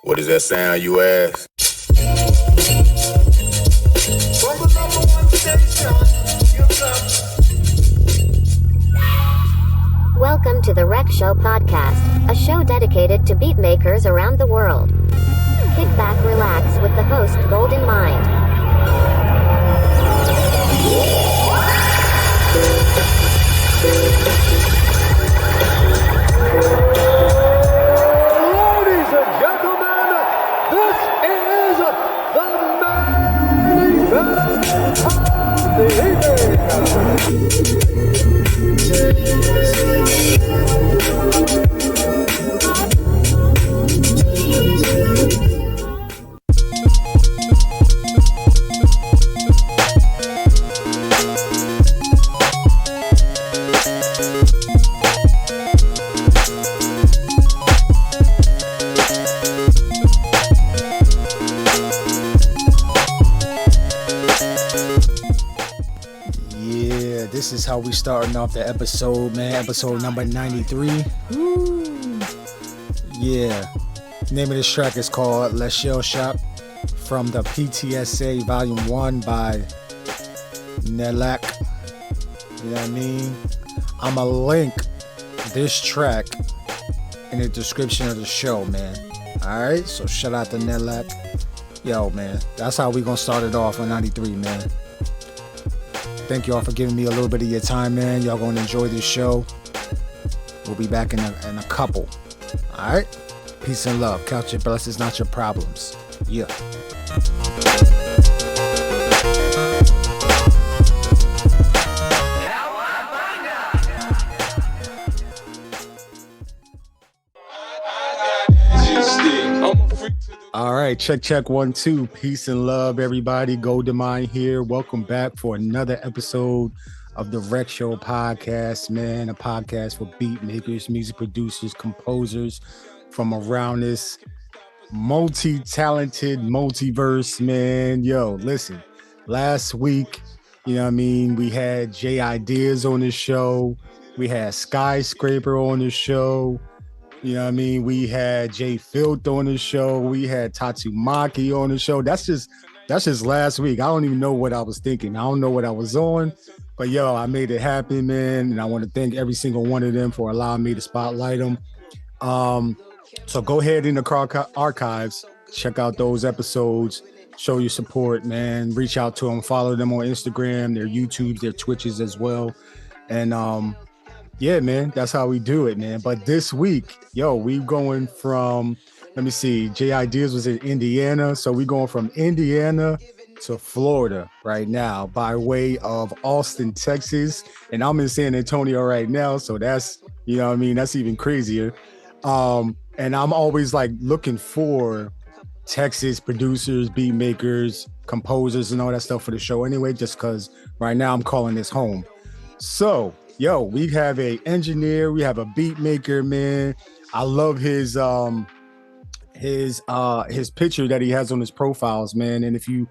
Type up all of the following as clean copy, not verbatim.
What does that sound, you ask? From the number one station, you come. Welcome to the Rec Show podcast, a show dedicated to beatmakers around the world. Kick back, relax with the host Golden Mind. Ladies and gentlemen, this is the main event of the This is how we starting off the episode, man. Episode number 93. Woo. Yeah. Name of this track is called Let's Shell Shock from the PTSA Volume 1 by Nelak. You know what I mean? I'ma link this track in the description of the show, man. Alright, so shout out to Nelak. Yo, man, that's how we gonna start it off on 93, man. Thank you all for giving me a little bit of your time, man. Y'all gonna enjoy this show. We'll be back in a couple. All right? Peace and love. Count your blessings, not your problems. Yeah. All right, check 1 2. Peace and love, everybody. Golden Mind here. Welcome back for another episode of the Rec Show podcast, man. A podcast for beat makers, music producers, composers from around this multi-talented multiverse, man. Yo, listen, last week, you know what I mean, we had J Ideas on the show. We had Skyscraper on the show. You know what I mean? We had Jay Filth on the show. We had Tatsumaki on the show. That's just last week. I don't even know what I was thinking. I don't know what I was on. But yo, I made it happen, man. And I want to thank every single one of them for allowing me to spotlight them. So go ahead in the archives, check out those episodes, show your support, man. Reach out to them, follow them on Instagram, their YouTubes, their Twitches as well. And yeah, man, that's how we do it, man. But this week, yo, we going from, let me see, J Ideas was in Indiana. So we going from Indiana to Florida right now by way of Austin, Texas. And I'm in San Antonio right now. So that's, you know what I mean? That's even crazier. And I'm always like looking for Texas producers, beat makers, composers, and all that stuff for the show anyway, just because right now I'm calling this home. So, yo, we have a engineer, we have a beat maker, man. I love his picture that he has on his profiles, man. And if you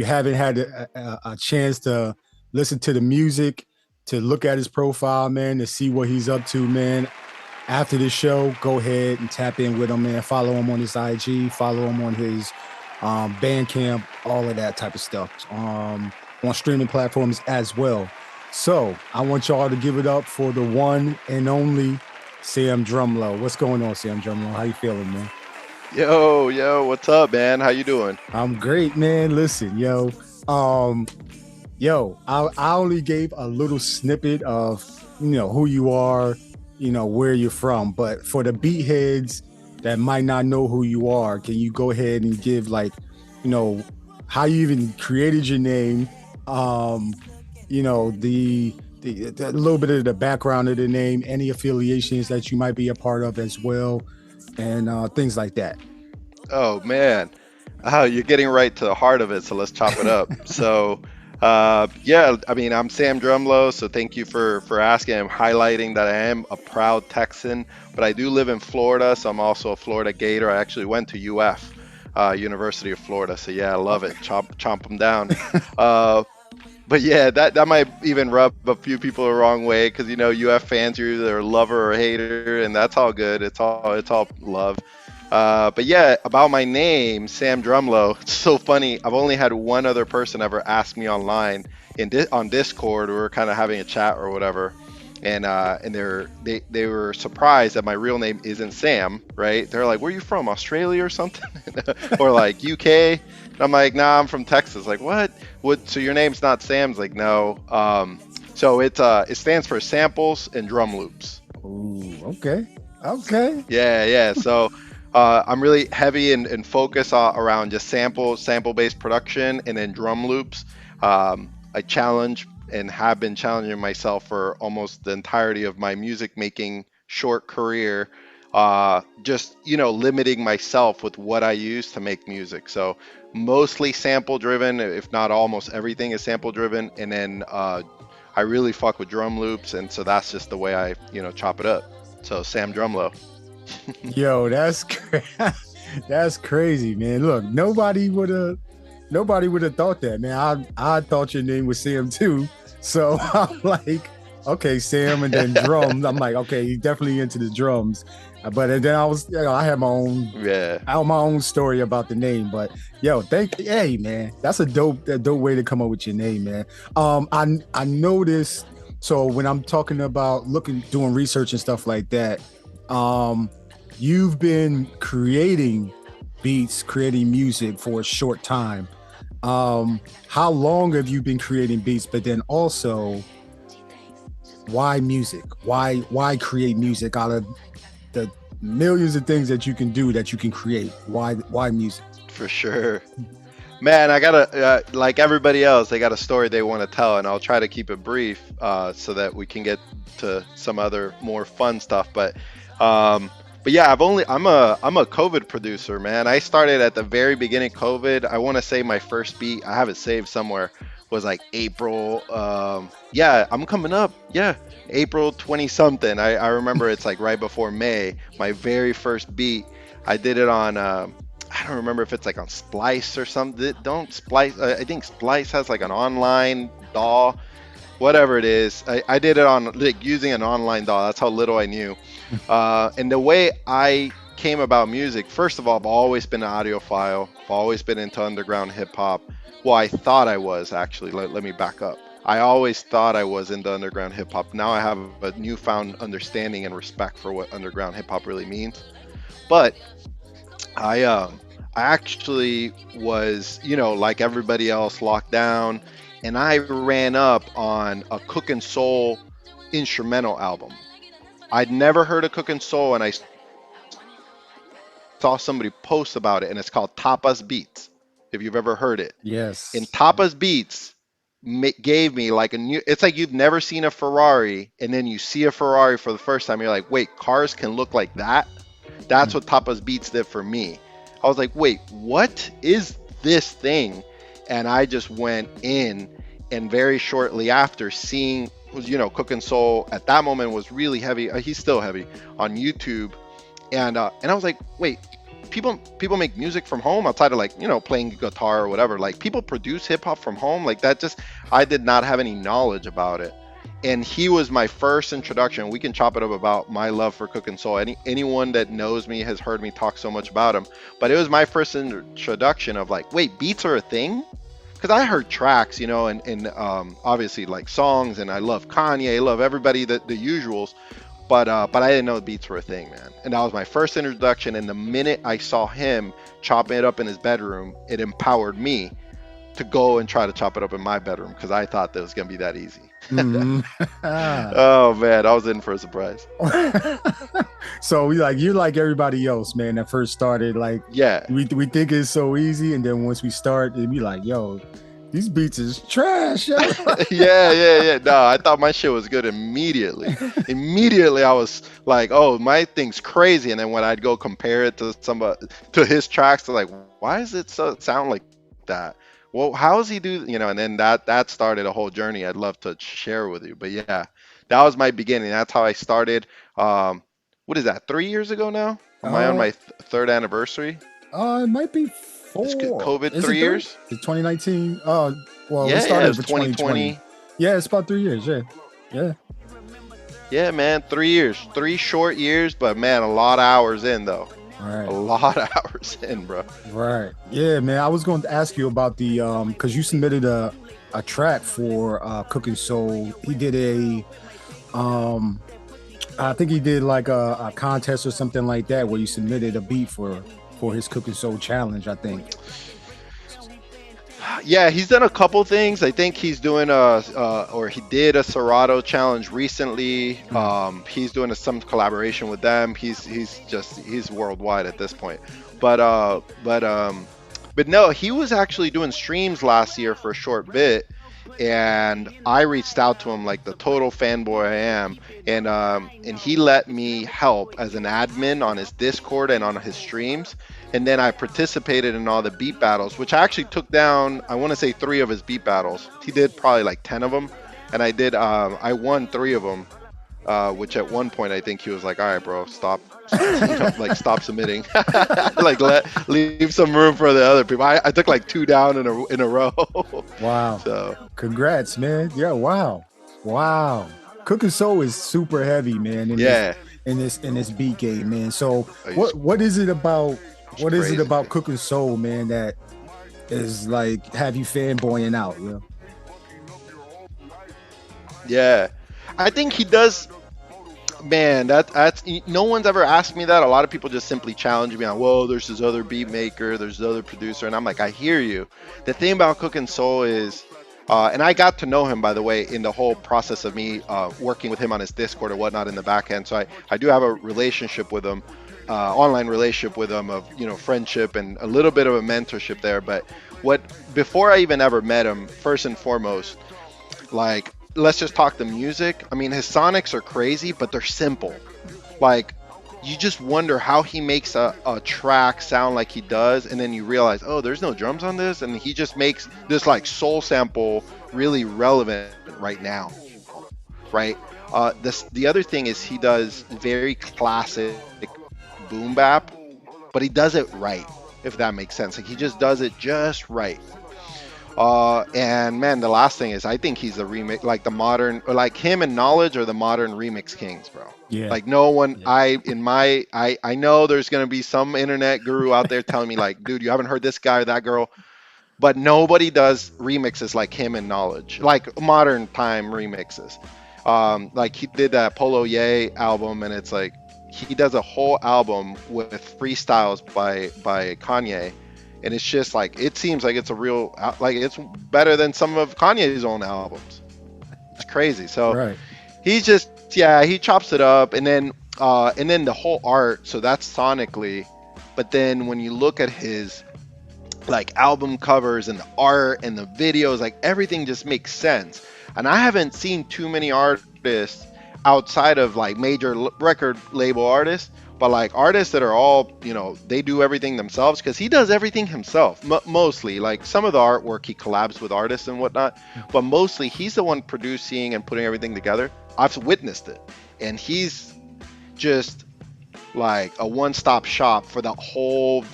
haven't had a chance to listen to the music, to look at his profile, man, to see what he's up to, man, after the show, go ahead and tap in with him, man. Follow him on his IG, follow him on his Bandcamp, all of that type of stuff, on streaming platforms as well. So I want y'all to give it up for the one and only Sam Drumlo. What's going on, Sam Drumlo? How you feeling, man? Yo, what's up, man? How you doing? I'm great, man. Listen, I only gave a little snippet of, who you are, where you're from. But for the beat heads that might not know who you are, can you go ahead and give how you even created your name, the little bit of the background of the name, any affiliations that you might be a part of as well, and things like that. Oh man, you're getting right to the heart of it, so let's chop it up. So I'm Sam Drumlo, so thank you for asking. I'm highlighting that I am a proud Texan, but I do live in Florida, so I'm also a Florida Gator. I actually went to UF, University of Florida, so yeah, I love it. Chomp them down. But yeah, that might even rub a few people the wrong way, because UF fans are either a lover or a hater, and that's all good. It's all love. But yeah, about my name, Sam Drumlo. It's so funny. I've only had one other person ever ask me online on Discord. We were kind of having a chat or whatever, and they were surprised that my real name isn't Sam. Right? They're like, "Where are you from? Australia or something?" or like UK. And I'm like, "Nah, I'm from Texas." Like, what? What? So your name's not Sam's? Like, no. So it stands for samples and drum loops. Ooh, okay. Okay. Yeah. So I'm really heavy and focused around just sample-based production and then drum loops. I challenge and have been challenging myself for almost the entirety of my music making short career. Just limiting myself with what I use to make music. So mostly sample driven, if not almost everything is sample driven. And then I really fuck with drum loops, and so that's just the way I chop it up. So Sam Drumlo. Yo, that's crazy, man. Look, nobody would have thought that, man. I thought your name was Sam too. So I'm like, okay, Sam, and then drums. I'm like, okay, he's definitely into the drums. But then I had my own story about the name. But hey man, that's a dope way to come up with your name, man. I noticed. So when I'm talking about doing research and stuff like that, you've been creating beats, creating music for a short time. How long have you been creating beats? But then also, why music? Why create music out of the millions of things that you can do, that you can create? Why music? For sure. Man, I gotta, like everybody else, they got a story they want to tell, and I'll try to keep it brief so that we can get to some other more fun stuff. But yeah, I'm a COVID producer, man. I started at the very beginning of COVID. I want to say my first beat, I have it saved somewhere, was like April. Yeah, I'm coming up. Yeah, April 20 something. I remember it's like right before May. My very first beat, I did it on. I don't remember if it's like on Splice or something. Don't Splice. I think Splice has like an online DAW, whatever it is. I did it on like using an online DAW. That's how little I knew. And the way I came about music, first of all, I've always been an audiophile. I've always been into underground hip hop. Well, I thought I was actually. Let me back up. I always thought I was into underground hip hop. Now I have a newfound understanding and respect for what underground hip hop really means. But I actually was, like everybody else, locked down, and I ran up on a Cookin Soul instrumental album. I'd never heard of Cookin Soul, and I saw somebody post about it, and it's called Tapas Beats, if you've ever heard it. Yes. And Tapas Beats gave me like it's like you've never seen a Ferrari, and then you see a Ferrari for the first time, you're like, wait, cars can look like that? That's what Tapas Beats did for me. I was like, wait, what is this thing? And I just went in, and very shortly after seeing, Cookin Soul at that moment was really heavy. He's still heavy on YouTube. And I was like, wait, people make music from home outside of like, playing guitar or whatever. Like people produce hip hop from home like that. I did not have any knowledge about it. And he was my first introduction. We can chop it up about my love for Cookin Soul. Anyone that knows me has heard me talk so much about him. But it was my first introduction of like, wait, beats are a thing? Because I heard tracks, and obviously like songs, and I love Kanye, I love everybody, the usuals. But I didn't know beats were a thing, man. And that was my first introduction. And the minute I saw him chopping it up in his bedroom, it empowered me to go and try to chop it up in my bedroom, because I thought that was going to be that easy. Mm-hmm. Oh man, I was in for a surprise. So you're like everybody else, man, that first started. Like, yeah, we think it's so easy, and then once we start, it'd be like, yo, these beats is trash. Yo. yeah. No, I thought my shit was good immediately. Immediately, I was like, oh, my thing's crazy. And then when I'd go compare it to his tracks, they're like, why does it sound like that? Well, how does he do, and then that started a whole journey I'd love to share with you. But yeah, that was my beginning. That's how I started. What is that, 3 years ago now? Am I on my third anniversary? It might be 4. Is COVID is 3 years? It's 2019. Well, yeah, we started it's 2020. Yeah, it's about 3 years. Yeah. Yeah, man, 3 years. 3 short years, but man, a lot of hours in though. a Right. lot of hours in, bro. Right. Yeah, man. I was going to ask you about the because you submitted a track for Cookin Soul. He did um I think he did like a contest or something like that where you submitted a beat for his Cookin Soul challenge, I think. Yeah, he's done a couple things. I think he's doing or he did a Serato challenge recently. He's doing some collaboration with them. He's worldwide at this point. But no, he was actually doing streams last year for a short bit, and I reached out to him like the total fanboy I am, and he let me help as an admin on his Discord and on his streams. And then I participated in all the beat battles, which I actually took down, I want to say 3 of his beat battles. He did probably like 10 of them, and I won 3 of them, which at one point I think he was like, all right, bro, stop, like stop submitting, like leave some room for the other people. I took like 2 down in a row. Wow. So congrats, man. Yeah, wow. Cookin Soul is super heavy, man, in this beat game, man. So what is it about crazy. Cookin Soul, man, that is like have you fanboying out, you know? Yeah, I think he does. Man, that's no one's ever asked me that. A lot of people just simply challenge me on, well, there's this other beat maker, there's this other producer, and I'm like, I hear you. The thing about Cookin Soul is, and I got to know him, by the way, in the whole process of me working with him on his Discord or whatnot in the back end. So I do have a relationship with him, online relationship with him of, friendship and a little bit of a mentorship there. But before I even ever met him, first and foremost, like, let's just talk the music. I mean, his sonics are crazy, but they're simple. Like, you just wonder how he makes a track sound like he does, and then you realize, oh, there's no drums on this, and he just makes this like soul sample really relevant right now, right? The other thing is he does very classic boom bap, but he does it right, if that makes sense. Like, he just does it just right. And man, the last thing is I think he's a remix, like the modern, or like him and Knowledge are the modern remix kings, bro. Yeah. Like no one, I know there's gonna be some internet guru out there telling me like, dude, you haven't heard this guy or that girl, but nobody does remixes like him and Knowledge, like modern time remixes. Like he did that Polo Ye album, and it's like he does a whole album with freestyles by Kanye. And it's just like, it seems like it's a real, like it's better than some of Kanye's own albums. It's crazy. So Right. he's just, he chops it up, and then the whole art. So that's sonically, but then when you look at his like album covers and the art and the videos, like everything just makes sense. And I haven't seen too many artists outside of like major record label artists, but like artists that are all, they do everything themselves, because he does everything himself. Mostly, like some of the artwork he collabs with artists and whatnot, but mostly he's the one producing and putting everything together. I've witnessed it, and he's just like a one-stop shop for the whole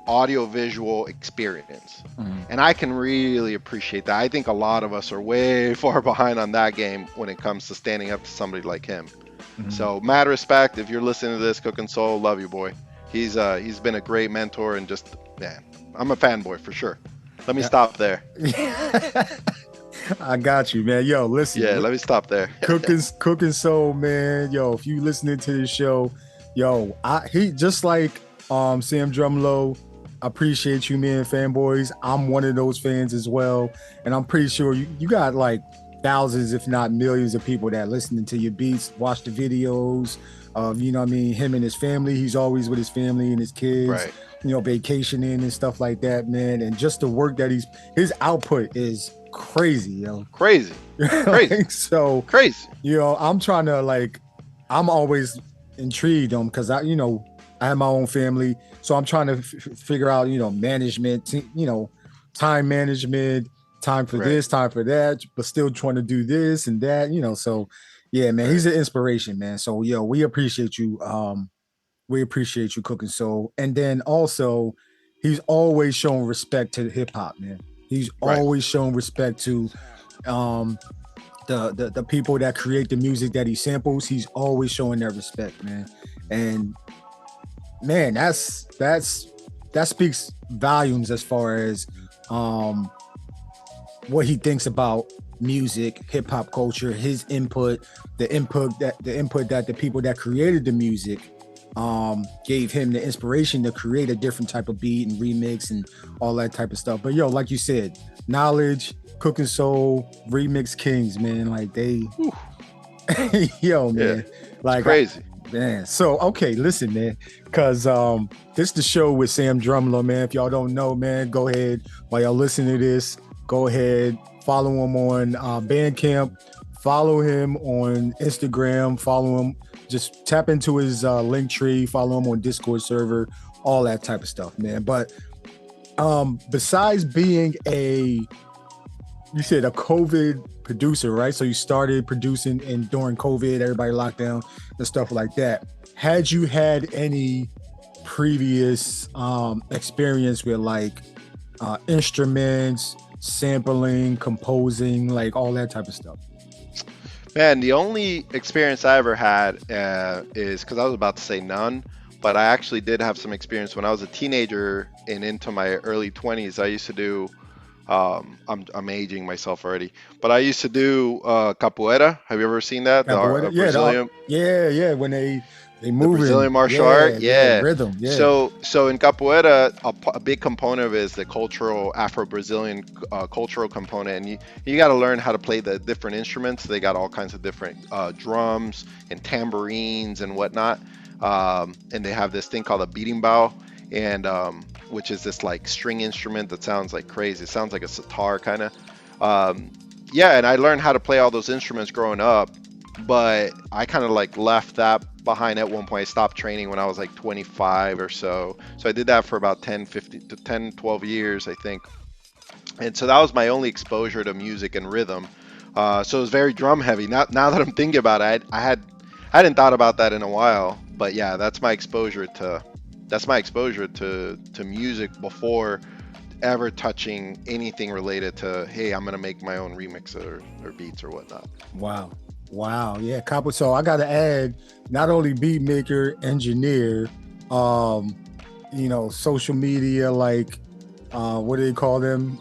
audio-visual experience. And I can really appreciate that. I think a lot of us are way far behind on that game when it comes to standing up to somebody like him. So mad respect. If you're listening to this, Cookin Soul, love you, boy. He's been a great mentor, and just, man, I'm a fanboy for sure. Let me stop there. I got you, man. Yo, listen. Yeah, let me stop there. Cookin Soul, man. Yo, if you listening to this show, yo, he just like Sam Drumlo. I appreciate you, man, fanboys. I'm one of those fans as well, and I'm pretty sure you got like thousands, if not millions, of people that listening to your beats, watch the videos of, him and his family. He's always with his family and his kids, Right. Vacationing and stuff like that, man. And just the work that his output is crazy, Crazy. So Crazy. I'm trying to I'm always intrigued because I have my own family, so I'm trying to figure out, management, time management, time for this, time for that, but still trying to do this and that, so yeah, man, he's an inspiration, man. So we appreciate you. We appreciate you, Cookin Soul. And then also he's always shown respect to hip hop, man. He's always shown respect to the people that create the music that he samples. He's always showing that respect, man. And man, that speaks volumes as far as um what he thinks about music, hip hop culture, his input, the input that the people that created the music gave him the inspiration to create a different type of beat and remix and all that type of stuff. But yo, like you said, knowledge, Cookin Soul, remix kings, man. Like they yo, man. Yeah, it's Like crazy. man. So okay, listen, man. Cause this the show with Sam Drumlo, man. If y'all don't know, man, go ahead while y'all listening to this, go ahead, follow him on Bandcamp, follow him on Instagram, follow him, just tap into his link tree, follow him on Discord server, all that type of stuff, man. But besides being you said a COVID producer, right? So you started producing and during COVID, everybody locked down and stuff like that. Had you had any previous experience with like instruments, sampling, composing, like all that type of stuff? Man, the only experience I ever had is because I was about to say none, but I actually did have some experience when I was a teenager and into my early 20s. I used to do, I'm aging myself already, but I used to do capoeira. Have you ever seen that? The Capoeira? Yeah, Brazilian, yeah. When they the move Brazilian in, martial art. yeah, Yeah. rhythm, yeah. So in capoeira, a big component of it is the cultural Afro-Brazilian cultural component, and you got to learn how to play the different instruments. They got all kinds of different drums and tambourines and whatnot, and they have this thing called a beating bow, and which is this like string instrument that sounds like crazy. It sounds like a sitar kind of. Yeah, and I learned how to play all those instruments growing up, but I kind of like left that behind at one point. I stopped training when I was like 25 or so. So I did that for about 10, 15 to 10, 12 years, I think. And so that was my only exposure to music and rhythm. So it was very drum heavy. Now that I'm thinking about it, I hadn't thought about that in a while. But yeah, that's my exposure to music before ever touching anything related to, hey, I'm gonna make my own remix or beats or whatnot. Wow, yeah, Capo. So I got to add, not only beat maker, engineer, social media, like, what do they call them?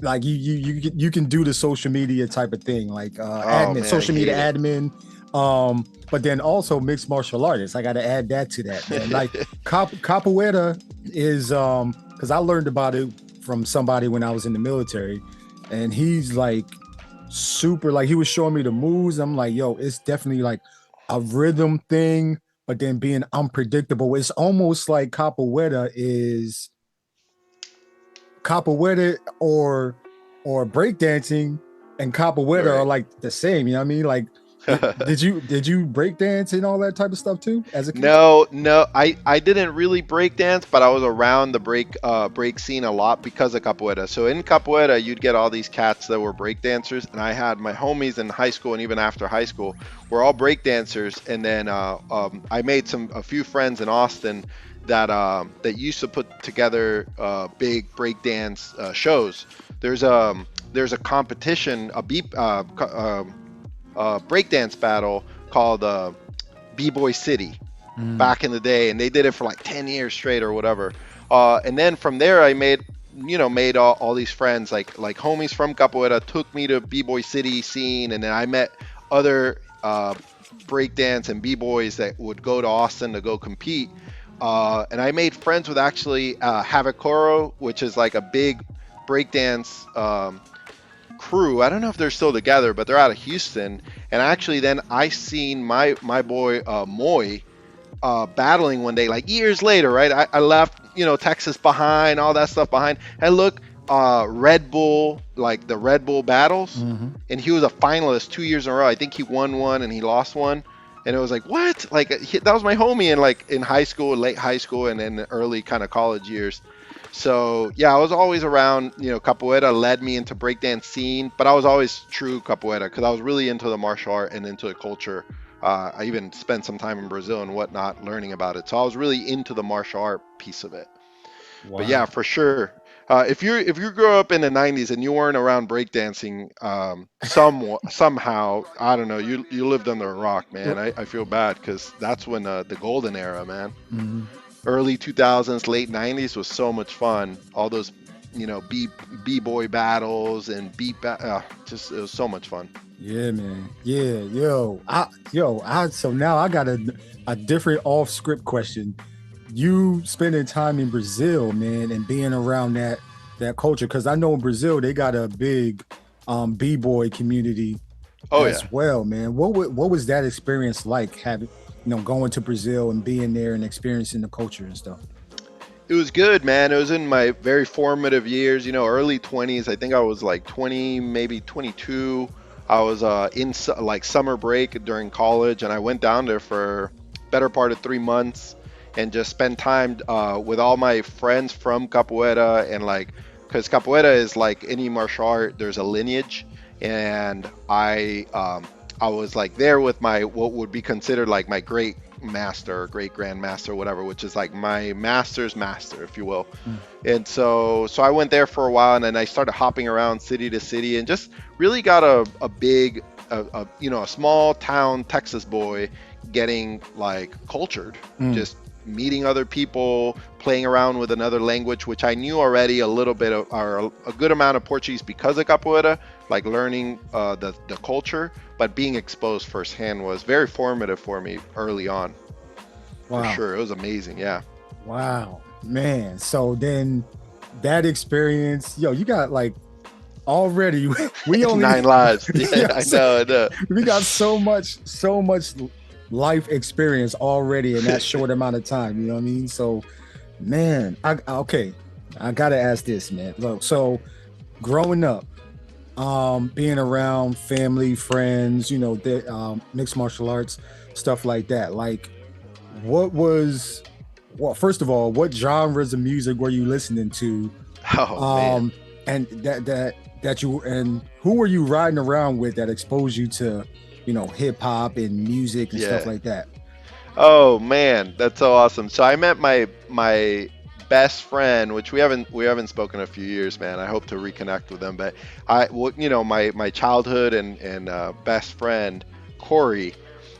Like you can do the social media type of thing, like admin, Man, social I media hate it. admin. But then also mixed martial artists. I got to add that to that, man. Like capoeira is because I learned about it from somebody when I was in the military, and he's like super, like he was showing me the moves. I'm like, yo, it's definitely like a rhythm thing, but then being unpredictable. It's almost like capoeira or breakdancing and capoeira are Right. like the same. You know what I mean? Like, did you breakdance and all that type of stuff too as a kid? No, I didn't really break dance, but I was around the break scene a lot because of capoeira. So in capoeira, you'd get all these cats that were break dancers, and I had my homies in high school and even after high school were all break dancers. And then I made a few friends in Austin that used to put together big break dance shows. There's a competition, a beat breakdance battle called B-Boy City back in the day, and they did it for like 10 years straight or whatever. And then from there, I made all these friends, like homies from Capoeira took me to B-Boy City scene, and then I met other breakdance and B-Boys that would go to Austin to go compete. And I made friends with actually Havakoro, which is like a big breakdance crew. I don't know if they're still together, but they're out of Houston. And actually, then I seen my boy Moy battling one day, like years later, right? I left, Texas behind, all that stuff behind. And look, Red Bull, like the Red Bull battles, and he was a finalist 2 years in a row. I think he won one and he lost one. And it was like, what? Like that was my homie in high school, late high school, and in the early kind of college years. So yeah, I was always around. Capoeira led me into breakdance scene, but I was always true capoeira because I was really into the martial art and into the culture. I even spent some time in Brazil and whatnot learning about it. So I was really into the martial art piece of it. Wow. But yeah, for sure. If you grew up in the '90s and you weren't around breakdancing, somehow, I don't know, you lived under a rock, man. I feel bad because that's when the golden era, man. Mhm. Early 2000s, late '90s was so much fun. All those, b-boy battles and just it was so much fun. Yeah, man. Yeah, so now I got a different off script question. You spending time in Brazil, man, and being around that culture, because I know in Brazil they got a big b-boy community Oh as yeah. well, man. What was that experience like, having going to Brazil and being there and experiencing the culture and stuff? It was good, man. It was in my very formative years, early 20s. I think I was like 20, maybe 22. I was like summer break during college, and I went down there for better part of 3 months and just spent time with all my friends from capoeira, and like, because capoeira is like any martial art, there's a lineage, and I was like there with my what would be considered like my great master or great grandmaster, whatever, which is like my master's master, if you will. And so I went there for a while, and then I started hopping around city to city, and just really got a big, a small town Texas boy getting like cultured, just meeting other people, playing around with another language, which I knew already a little bit of, or a good amount of Portuguese because of capoeira, like learning the culture, but being exposed firsthand was very formative for me early on. Wow. For sure. It was amazing. Yeah. Wow, man. So then that experience, you got like already we only 9 lives. Yeah, Yeah, I know. we got so much life experience already in that short amount of time, you know what I mean? So man, I gotta ask this, man. Look, so growing up, being around family, friends, the mixed martial arts, stuff like that, like first of all, what genres of music were you listening to? Man. And and who were you riding around with that exposed you to, hip hop and music and stuff like that? Oh man, that's so awesome. So I met my best friend, which we haven't spoken in a few years, man. I hope to reconnect with them. But my childhood and best friend Corey,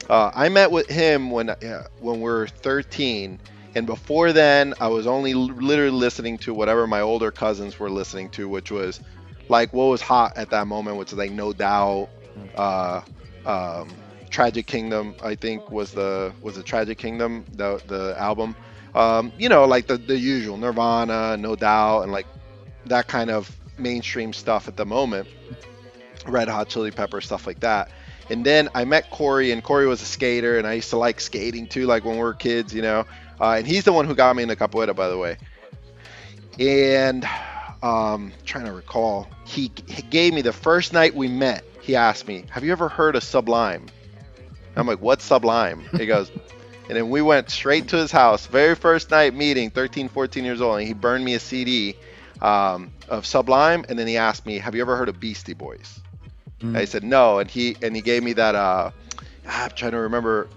I met with him when we were 13, and before then I was only literally listening to whatever my older cousins were listening to, which was like what was hot at that moment, which is like No Doubt, Tragic Kingdom, I think was the Tragic Kingdom, the album. Like the usual Nirvana, No Doubt, and like that kind of mainstream stuff at the moment. Red Hot Chili Pepper, stuff like that. And then I met Corey, and Corey was a skater, and I used to like skating too, like when we were kids, and he's the one who got me into capoeira, by the way. And trying to recall, he gave me the first night we met, he asked me, have you ever heard of Sublime? I'm like, what's Sublime? He goes, and then we went straight to his house, very first night meeting, 13, 14 years old, and he burned me a CD of Sublime, and then he asked me, have you ever heard of Beastie Boys? I said no, and he gave me that I'm trying to remember,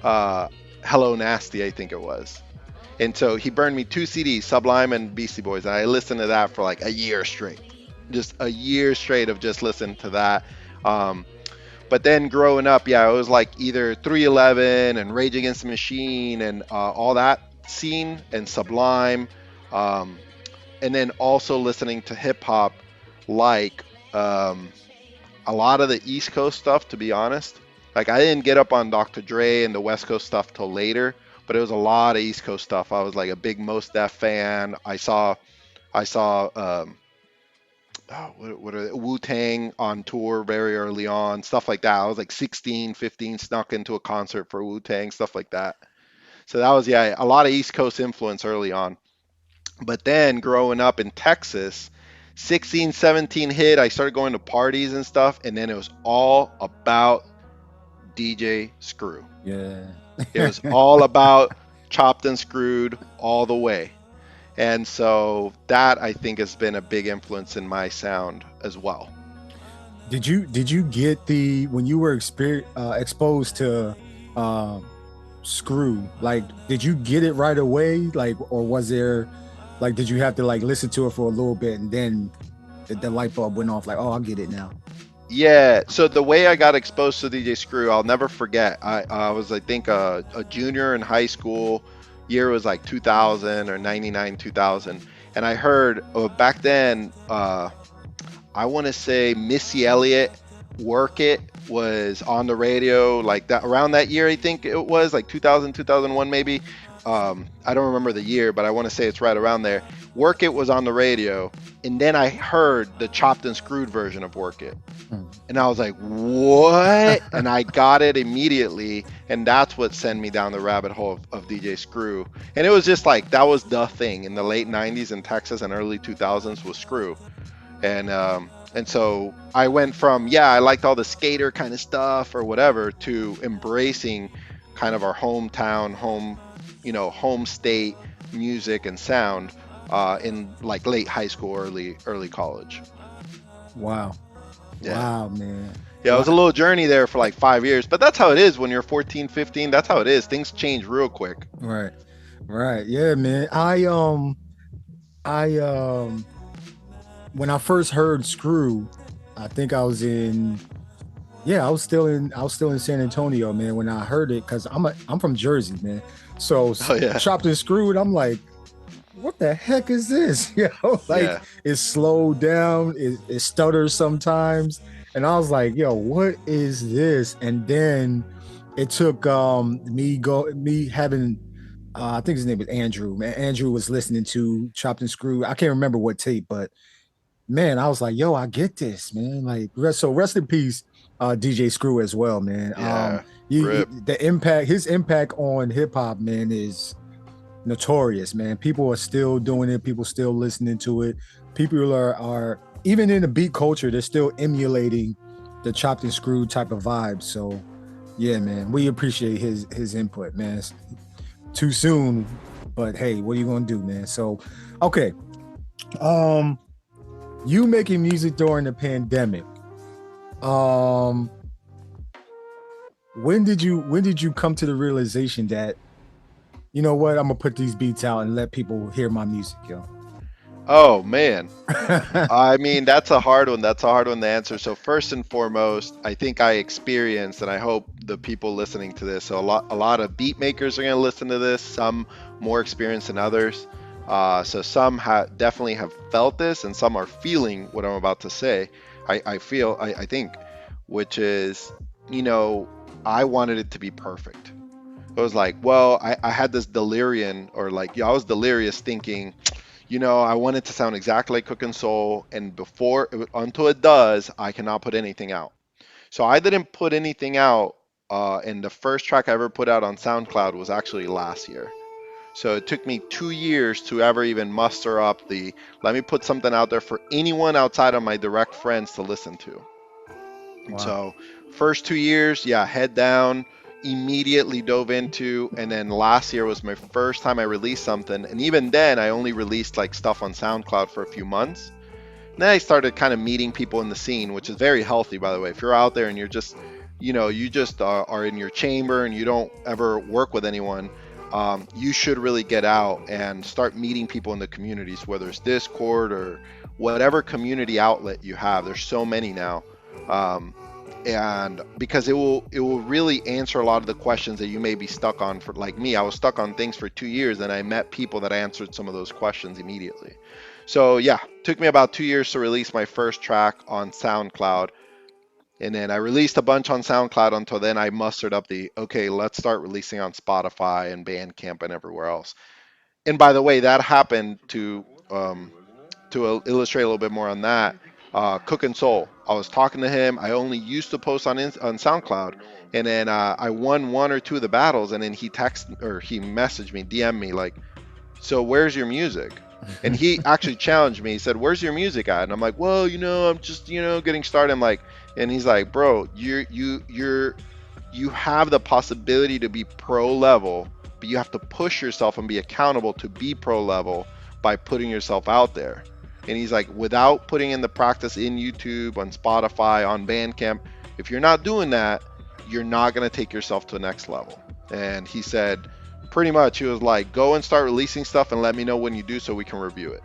Hello Nasty, I think it was. And so he burned me 2 CDs, Sublime and Beastie Boys, and I listened to that for like a year straight. Just a year straight of just listening to that. But then growing up, it was like either 311 and Rage Against the Machine and all that scene, and Sublime, and then also listening to hip hop, like a lot of the East Coast stuff, to be honest. Like I didn't get up on Dr. Dre and the West Coast stuff till later, but it was a lot of East Coast stuff. I was like a big Mos Def fan. I saw what are they? Wu-Tang on tour very early on, stuff like that. I was like 16, 15, snuck into a concert for Wu-Tang, stuff like that. So that was, a lot of East Coast influence early on. But then growing up in Texas, 16, 17 hit, I started going to parties and stuff, and then it was all about DJ Screw. Yeah. It was all about chopped and screwed all the way. And so that, I think, has been a big influence in my sound as well. Did you get when you were exposed to Screw, like did you get it right away, like, or was there Like, did you have to like listen to it for a little bit and then the light bulb went off? Like, oh, I get it now. Yeah, so the way I got exposed to DJ Screw, I'll never forget. I was, I think, a junior in high school. Year was like 2000 or 99, 2000. And I heard back then, I want to say Missy Elliot, Work It was on the radio like that around that year. I think it was like 2000, 2001 maybe. I don't remember the year, but I want to say it's right around there. Work It was on the radio, and then I heard the chopped and screwed version of Work It. And I was like, what? And I got it immediately, and that's what sent me down the rabbit hole of DJ Screw. And it was just like, that was the thing in the late 90s in Texas and early 2000s was Screw. And so I went from, I liked all the skater kind of stuff or whatever, to embracing kind of our hometown, home state music and sound in like late high school, early college. Wow. Yeah. Wow, man. Yeah, it was a little journey there for like 5 years, but that's how it is when you're 14, 15. That's how it is. Things change real quick. Right. Yeah, man. When I first heard Screw, I think I was still in San Antonio, man, when I heard it, because I'm from Jersey, man. So chopped and screwed, I'm like, what the heck is this? It slowed down, it stutters sometimes. And I was like, yo, what is this? And then it took me having I think his name was Andrew. Man, Andrew was listening to Chopped and Screwed. I can't remember what tape, but man, I was like, yo, I get this, man. Like, so rest in peace, DJ Screw as well, man. His impact on hip hop, man, is notorious, man. People are still doing it. People still listening to it. People are even in the beat culture, they're still emulating the Chopped and Screwed type of vibe. So yeah, man, we appreciate his input, man. It's too soon, but hey, what are you gonna do, man? So okay, you making music during the pandemic, when did you come to the realization that, you know what, I'm gonna put these beats out and let people hear my music, yo? Oh man. I mean, that's a hard one to answer. So first and foremost, I think I experienced, and I hope the people listening to this, so a lot of beat makers are going to listen to this, some more experienced than others. So some definitely have felt this, and some are feeling what I'm about to say. I think, which is, I wanted it to be perfect. It was like, well, I had this delirium, or like, I was delirious thinking, I want it to sound exactly like Cookin Soul, and until it does, I cannot put anything out. So I didn't put anything out, and the first track I ever put out on SoundCloud was actually last year. So it took me 2 years to ever even muster up let me put something out there for anyone outside of my direct friends to listen to. Wow. So first 2 years, head down, immediately dove into, and then last year was my first time I released something, and even then I only released like stuff on SoundCloud for a few months. And then I started kind of meeting people in the scene, which is very healthy, by the way. If you're out there and you're just, you just are in your chamber and you don't ever work with anyone, you should really get out and start meeting people in the communities, whether it's Discord or whatever community outlet you have. There's so many now. And because it will really answer a lot of the questions that you may be stuck on. For like me, I was stuck on things for 2 years, and I met people that answered some of those questions immediately. So took me about 2 years to release my first track on SoundCloud, and then I released a bunch on SoundCloud until then I mustered up let's start releasing on Spotify and Bandcamp and everywhere else. And by the way, that happened to illustrate a little bit more on that. Cookin Soul, I was talking to him. I only used to post on SoundCloud, and then I won one or two of the battles, and then he messaged me, DM me like, so where's your music? And he actually challenged me. He said, where's your music at? And I'm like, well, I'm just getting started. I'm like, and he's like, bro, you have the possibility to be pro level, but you have to push yourself and be accountable to be pro level by putting yourself out there. And he's like, without putting in the practice in YouTube, on Spotify, on Bandcamp, if you're not doing that, you're not going to take yourself to the next level. And he said, Pretty much, he was like, go and start releasing stuff and let me know when you do so we can review it.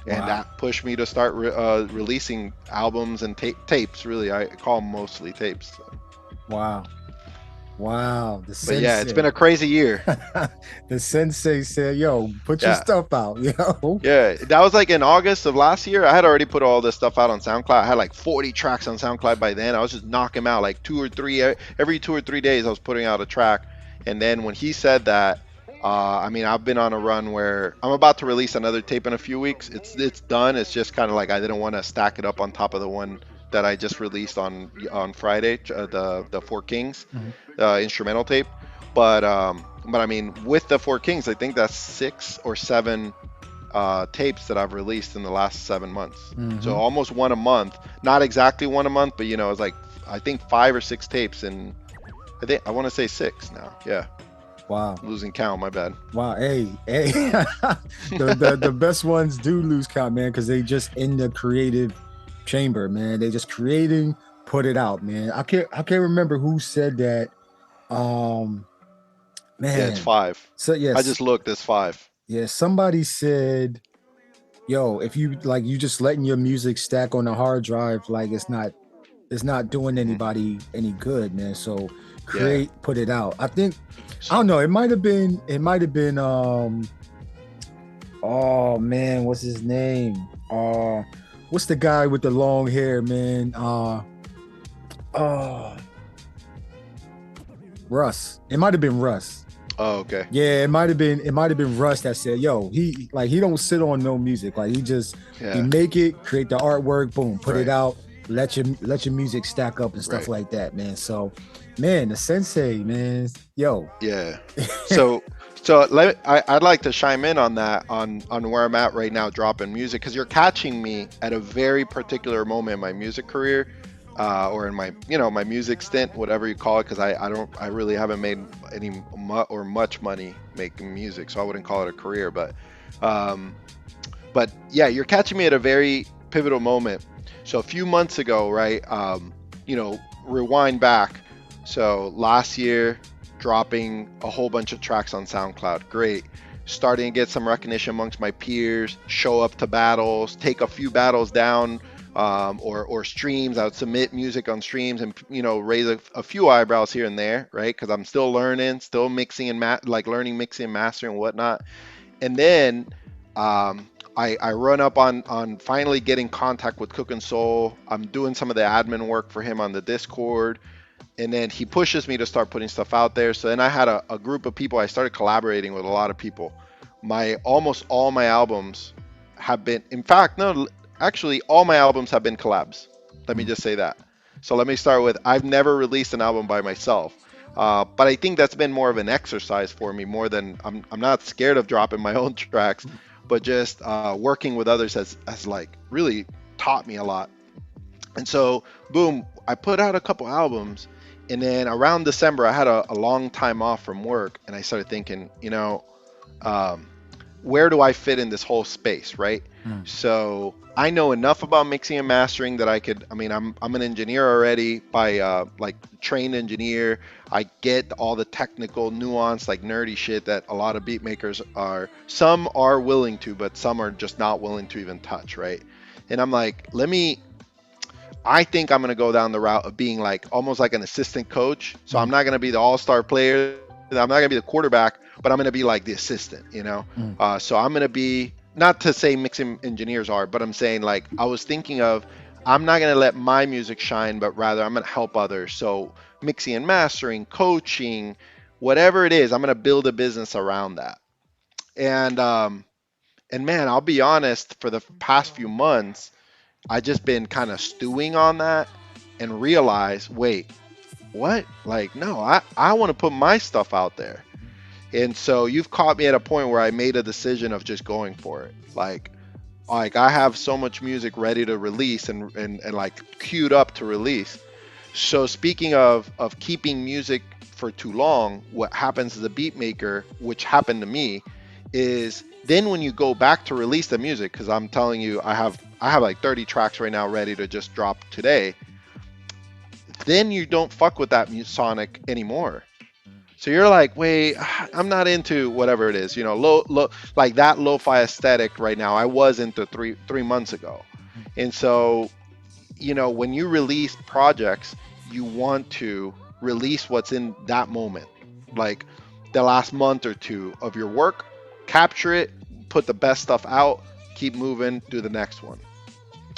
And Wow. that pushed me to start releasing albums and tapes. Really, I call them mostly tapes. Wow. Wow. The But sensei. yeah, it's been a crazy year. The sensei said, yo, put your Yeah. stuff out, yo. Yeah, that was like in August of last year. I had already put all this stuff out on SoundCloud. I had like 40 tracks on SoundCloud by then. I was just knocking them out like every 2 or 3 days I was putting out a track. And then when he said that, I mean, I've been on a run where I'm about to release another tape in a few weeks. It's done. It's just kind of like I didn't want to stack it up on top of the one that I just released on Friday, the Four Kings instrumental tape. But I mean, with the Four Kings, I think that's 6 or 7 tapes that I've released in the last 7 months. So almost one a month. Not exactly one a month, but you know, it's like I think 5 or 6 tapes, and I want to say 6 now. Yeah. Wow. Losing count, my bad. Wow. Hey. the best ones do lose count, man, because they just in the creative chamber, man. They just creating, put it out, man. I can't remember who said that. Man. Yeah, it's 5. So yes. I just looked, it's 5. Yeah, somebody said, yo, if you like you just letting your music stack on a hard drive, like it's not doing anybody any good, man. So create, put it out. I think I don't know, it might have been oh man, what's his name? What's the guy with the long hair, man? Russ. It might have been Russ. Oh, okay. Yeah, it might have been Russ that said, yo, he don't sit on no music. Like he just he make it, create the artwork, boom, put it out, let your music stack up and stuff like that, man. So man, the sensei, man, yo. Yeah. So I'd like to chime in on that, on where I'm at right now dropping music, because you're catching me at a very particular moment in my music career, or in my my music stint, whatever you call it, because I really haven't made any much money making music, so I wouldn't call it a career, but yeah, you're catching me at a very pivotal moment. So a few months ago, right, rewind back. So last year, dropping a whole bunch of tracks on SoundCloud, great. Starting to get some recognition amongst my peers, show up to battles, take a few battles down, or streams. I would submit music on streams and raise a few eyebrows here and there, right? Because I'm still learning, still mixing and learning mixing and mastering and whatnot. And then I run up on finally getting contact with Cookin Soul. I'm doing some of the admin work for him on the Discord. And then he pushes me to start putting stuff out there. So then I had a group of people. I started collaborating with a lot of people. Almost all my albums have been, in fact, no, actually all my albums have been collabs. Let me just say that. So let me start with, I've never released an album by myself. But I think that's been more of an exercise for me, more than I'm not scared of dropping my own tracks, but just working with others has like really taught me a lot. And so, boom, I put out a couple albums. And then around December, I had a long time off from work, and I started thinking, where do I fit in this whole space, right? So I know enough about mixing and mastering that I'm an engineer already by trained engineer. I get all the technical nuance, like nerdy shit that a lot of beat makers some are willing to, but some are just not willing to even touch, right? And I'm like, I think I'm going to go down the route of being like almost like an assistant coach. So I'm not going to be the all-star player. I'm not going to be the quarterback, but I'm going to be like the assistant, So I'm going to be, not to say mixing engineers are, but I'm saying like, I was thinking of, I'm not going to let my music shine, but rather I'm going to help others. So mixing and mastering, coaching, whatever it is, I'm going to build a business around that. And man, I'll be honest, for the past few months, I just been kind of stewing on that and realize, wait, what? Like, no, I want to put my stuff out there. And so you've caught me at a point where I made a decision of just going for it. Like I have so much music ready to release and like queued up to release. So speaking of keeping music for too long, what happens as a beat maker, which happened to me, is then when you go back to release the music, because I'm telling you, I have like 30 tracks right now ready to just drop today, then you don't fuck with that sonic anymore. So you're like, wait, I'm not into whatever it is, low, like that lo-fi aesthetic right now. I was into three months ago. And so, when you release projects, you want to release what's in that moment, like the last month or two of your work, capture it, put the best stuff out, keep moving, do the next one.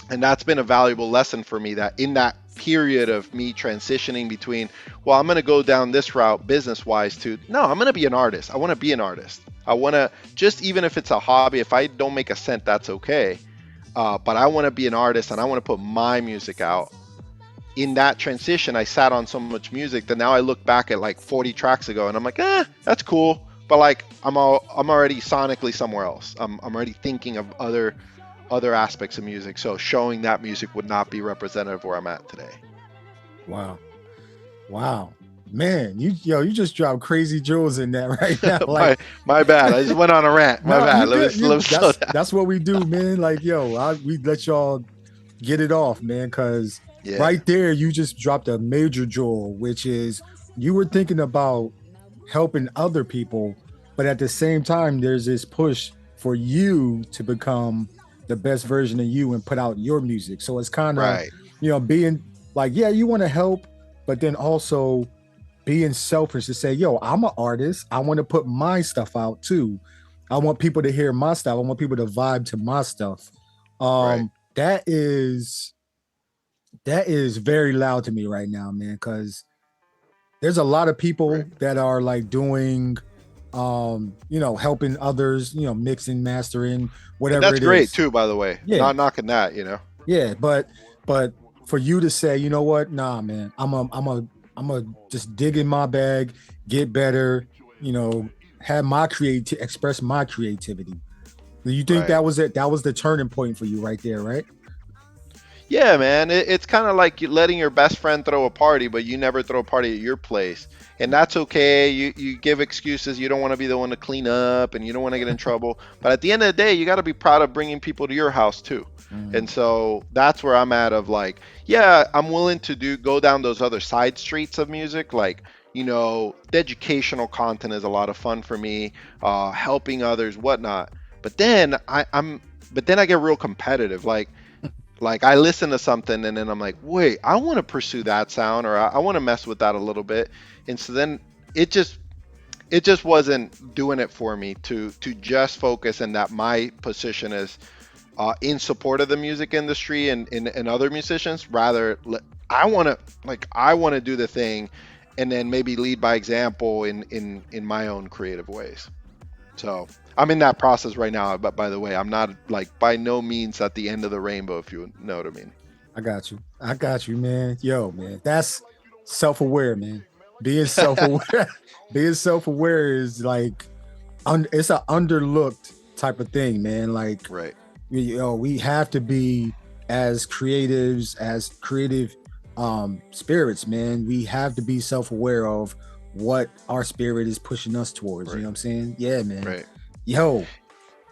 And that's been a valuable lesson for me, that in that period of me transitioning between, well, I'm going to go down this route business wise to, no, I'm going to be an artist. I want to be an artist. I want to, just even if it's a hobby, if I don't make a cent, that's okay. But I want to be an artist and I want to put my music out. In that transition, I sat on so much music that now I look back at like 40 tracks ago and I'm like, that's cool. But like, I'm already sonically somewhere else. I'm already thinking of other aspects of music. So showing that music would not be representative where I'm at today. Wow. Man, you just dropped crazy jewels in that right now. Like, my bad. I just went on a rant. My bad. That's what we do, man. Like, we let y'all get it off, man, because right there, you just dropped a major jewel, which is you were thinking about helping other people, but at the same time, there's this push for you to become the best version of you and put out your music. So it's kind of, being like, you want to help, but then also being selfish to say, I'm an artist. I want to put my stuff out too. I want people to hear my stuff. I want people to vibe to my stuff. That is very loud to me right now, man, because there's a lot of people that are like doing, helping others, mixing, mastering, whatever. And that's great too, by the way. Not knocking that, Yeah, but for you to say, you know what, nah, man, I'm a just dig in my bag, get better, have my express my creativity. Do you think that was it? That was the turning point for you right there, right? Yeah, man. It's kind of like letting your best friend throw a party, but you never throw a party at your place. And that's okay. You give excuses. You don't want to be the one to clean up and you don't want to get in trouble. But at the end of the day, you got to be proud of bringing people to your house too. And so that's where I'm at of like, I'm willing to go down those other side streets of music. Like, the educational content is a lot of fun for me, helping others, whatnot. But then I get real competitive. Like I listen to something and then I'm like, wait, I want to pursue that sound, or I want to mess with that a little bit. And so then it just wasn't doing it for me to just focus, and that my position is in support of the music industry and other musicians. Rather, I want to do the thing and then maybe lead by example in my own creative ways. So I'm in that process right now, but by the way, I'm not like by no means at the end of the rainbow, if you know what I mean. I got you, man. Yo, man, that's self-aware, man. Being self-aware, is like, it's an underlooked type of thing, man. Like, we have to be as creatives, as creative spirits, man. We have to be self-aware of what our spirit is pushing us towards. You know what I'm saying? Yeah, man. Right. Go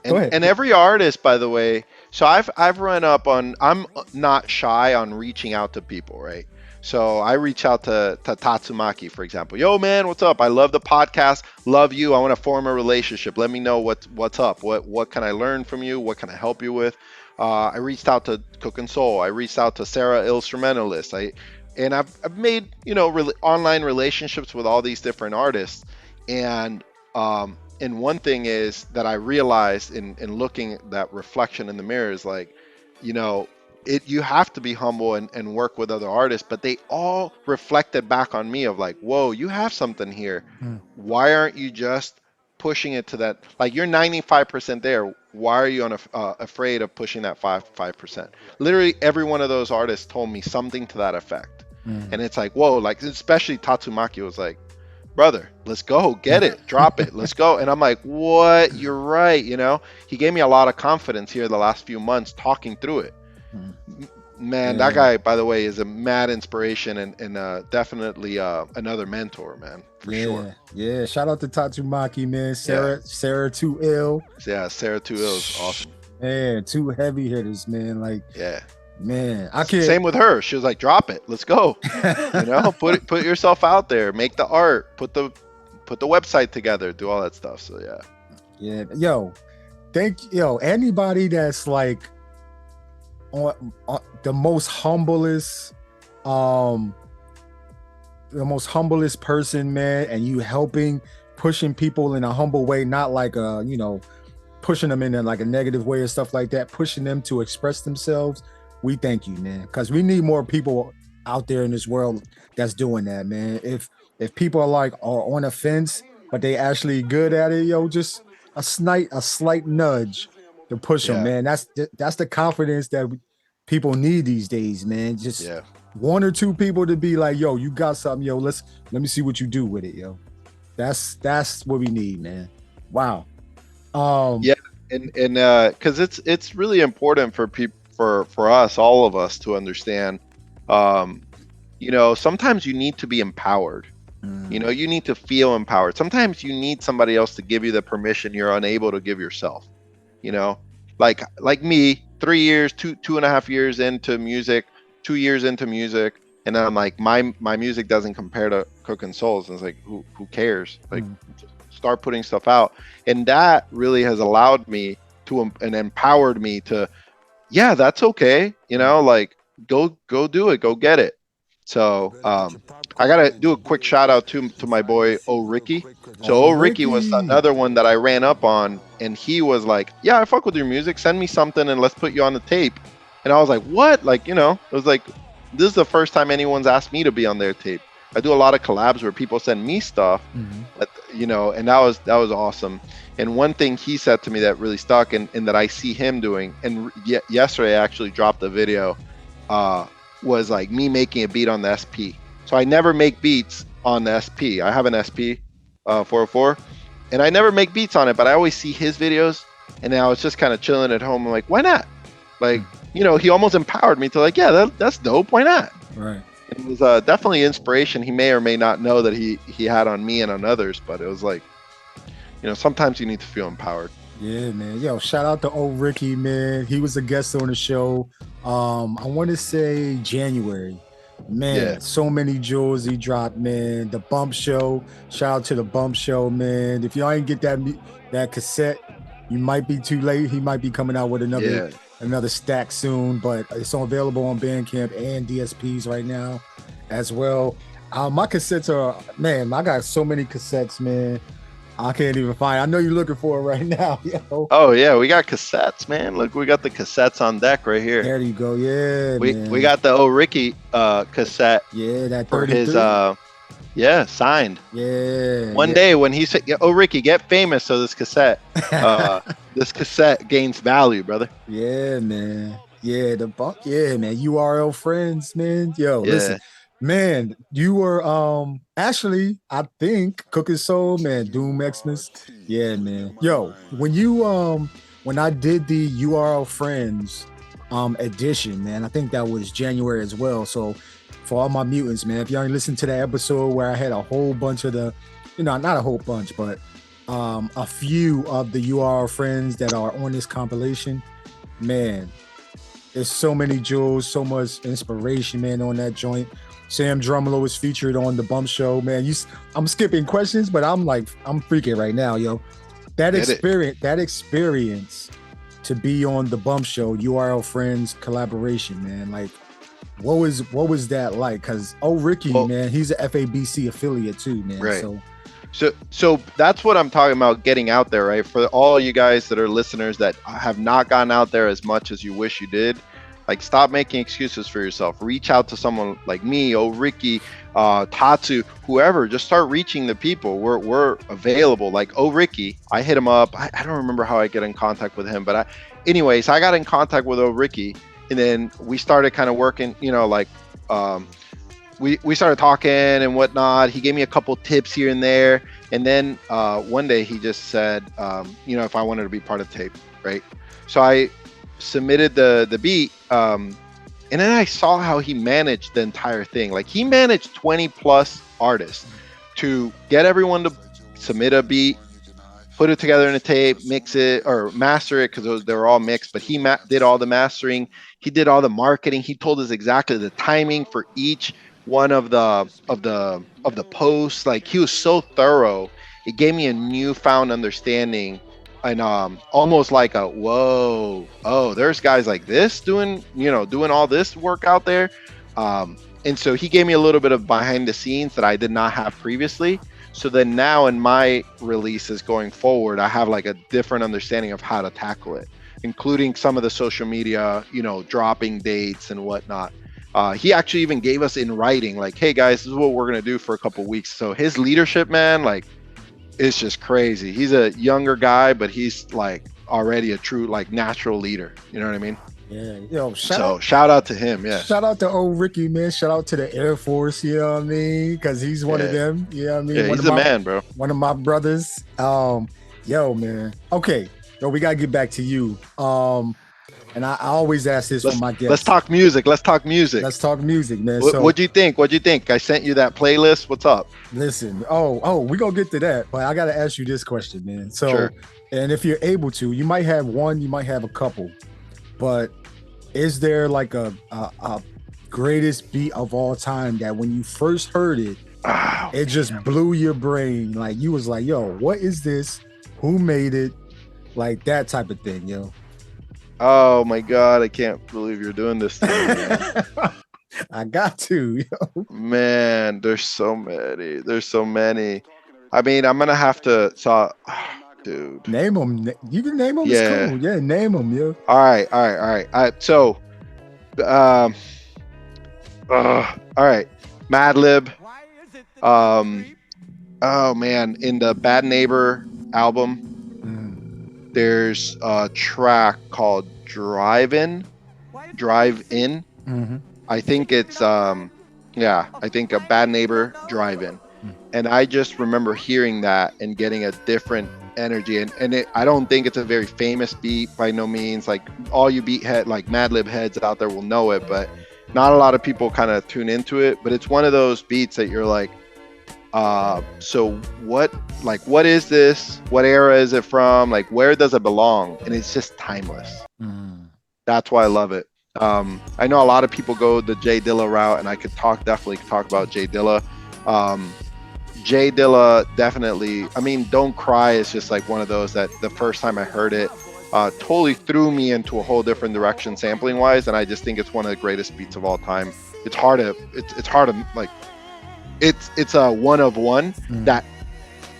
ahead. And every artist, by the way, so I've run up on, I'm not shy on reaching out to people, right? So I reach out to Tatsumaki, for example. Yo, man, what's up? I love the podcast. Love you. I want to form a relationship. Let me know what's up. What can I learn from you? What can I help you with? I reached out to Cookin Soul. I reached out to Sarah Instrumentalist. I've made, online relationships with all these different artists. And one thing is that I realized in looking at that reflection in the mirror is like, you have to be humble and work with other artists, but they all reflected back on me of like, whoa, you have something here. Why aren't you just pushing it to that? Like, you're 95% there. Why are you afraid of pushing that 5%? Literally every one of those artists told me something to that effect. And it's like, whoa, like, especially Tatsumaki was like, brother, let's go, get it, drop it, let's go. And I'm like, what? You're right. He gave me a lot of confidence here the last few months talking through it. Man, that guy, by the way, is a mad inspiration and definitely another mentor, man, for sure. Yeah, shout out to Tatsumaki, man. Sarah Too Ill. Yeah, Sarah Too Ill is awesome. Man, two heavy hitters, man. Like, man, I can't. Same with her. She was like, drop it, let's go. Put yourself out there, make the art, put put the website together, do all that stuff. So Yeah, anybody that's like on the most humblest person, man, and you helping, pushing people in a humble way, not like pushing them in like a negative way or stuff like that, pushing them to express themselves. We thank you, man, because we need more people out there in this world that's doing that, man. If people are on a fence, but they actually good at it, just a slight nudge to push them, man. That's the confidence that people need these days, man. Just one or two people to be like, yo, you got something, yo. Let me see what you do with it, yo. That's what we need, man. Wow. And because it's really important for people, for us, all of us, to understand. Sometimes you need to be empowered. You need to feel empowered. Sometimes you need somebody else to give you the permission you're unable to give yourself. Like me, 3 years, 2.5 years into music, 2 years into music, and I'm like, my music doesn't compare to Cookin Soul's. And it's like, who cares? Like, start putting stuff out. And that really has allowed me to and empowered me to, that's okay. Like, go do it, go get it. So I gotta do a quick shout out to my boy Ohrickybeats. So Ohrickybeats was another one that I ran up on, and he was like, yeah, I fuck with your music, send me something and let's put you on the tape. And I was like, what? Like, it was like, this is the first time anyone's asked me to be on their tape. I do a lot of collabs where people send me stuff, but, and that was awesome. And one thing he said to me that really stuck, and that I see him doing, and yesterday I actually dropped a video, was like me making a beat on the SP. So I never make beats on the SP. I have an SP 404, and I never make beats on it, but I always see his videos, and I was just kind of chilling at home. I'm like, why not? Like, he almost empowered me to like, that's dope. Why not? Right. It was definitely inspiration he may or may not know that he had on me and on others, but it was like, sometimes you need to feel empowered. Yeah, man. Yo, shout out to Ohrickybeats, man. He was a guest on the show. I want to say January. Man, so many jewels he dropped, man. The Bump Show. Shout out to the Bump Show, man. If y'all ain't get that cassette, you might be too late. He might be coming out with another stack soon, but it's available on Bandcamp and DSPs right now as well. My cassettes are, man, I got so many cassettes, man. I can't even find. I know you're looking for it right now, yo. Oh yeah, we got cassettes, man. Look, we got the cassettes on deck right here. There you go. Yeah, we got the Ohrickybeats cassette. Yeah, that 33. For his signed. Yeah. One day when he said, Ricky, get famous, so this cassette gains value, brother. Yeah, man. Yeah, the Bump. Yeah, man. URL friends, man. Yo, listen. Man, you were actually, I think, Cookin Soul, man, Doom Xmas. Yeah, man. Yo, when I did the URL Friends edition, man, I think that was January as well. So for all my mutants, man, if y'all listen to that episode where I had a whole bunch of the, not a whole bunch, but a few of the URL Friends that are on this compilation, man, there's so many jewels, so much inspiration, man, on that joint. Sam Drumlo was featured on the Bump Show, man. I'm skipping questions, but I'm freaking right now, yo. That experience to be on the Bump Show, URL Friends collaboration, man. Like, what was that like? Because Ohrickybeats, man, he's an FABC affiliate too, man. Right. So that's what I'm talking about, getting out there, right? For all you guys that are listeners that have not gone out there as much as you wish you did. Like, stop making excuses for yourself. Reach out to someone like me, Ohrickybeats, Tatsu, whoever. Just start reaching the people. We're available. Like Ohrickybeats, I hit him up. I don't remember how I get in contact with him, but anyways, I got in contact with Ohrickybeats, and then we started kind of working. We started talking and whatnot. He gave me a couple tips here and there, and then one day he just said, if I wanted to be part of the tape, right? So I submitted the beat, and then I saw how he managed the entire thing. Like, he managed 20 plus artists to get everyone to submit a beat, put it together in a tape, mix it or master it, because they were all mixed, but he did all the mastering. He did all the marketing. He told us exactly the timing for each one of the posts. Like he was so thorough. It gave me a newfound understanding, and almost like a whoa, oh, there's guys like this doing all this work out there. And so he gave me a little bit of behind the scenes that I did not have previously. So then now in my releases going forward, I have like a different understanding of how to tackle it, including some of the social media, dropping dates and whatnot. He actually even gave us in writing, like, hey guys, this is what we're gonna do for a couple weeks. So his leadership, man, like, it's just crazy. He's a younger guy, but he's like already a true like natural leader. You know what I mean? Yeah, yo, shout out to him. Yeah, shout out to old Ricky, man. Shout out to the Air Force. You know what I mean? Because he's one of them. You know what I mean? Yeah, he's a man, bro. One of my brothers. Yo, man. Okay, yo, we gotta get back to you. And I always ask this for my guests. Let's talk music. Let's talk music, man. What'd you think? I sent you that playlist. What's up? Listen, we gonna get to that, but I gotta ask you this question, man. So, sure. And if you're able to, you might have one, you might have a couple, but is there like a greatest beat of all time that when you first heard it, it just blew your brain? Like you was like, yo, what is this? Who made it? Like that type of thing, yo. Oh my God, I can't believe you're doing this to me. I got to, yo. Man, there's so many. I mean, I'm gonna have to dude. Name them. You can name them. Yeah. It's cool. Yeah, name them, yo. All right. So, all right. Madlib. Oh man, in the Bad Neighbor album, there's a track called Drive In. Mm-hmm. I think it's I think a Bad Neighbor Drive In. And I just remember hearing that and getting a different energy. And I don't think it's a very famous beat by no means. Like all you like Madlib heads out there will know it, but not a lot of people kind of tune into it. But it's one of those beats that you're like, so what is this? What era is it from? Like, where does it belong? And it's just timeless. That's why I love it. I know a lot of people go the J Dilla route, and I could definitely talk about J Dilla. J Dilla definitely. I mean, Don't Cry is just like one of those that the first time I heard it, totally threw me into a whole different direction sampling wise, and I just think it's one of the greatest beats of all time. It's hard to like. It's a one of one that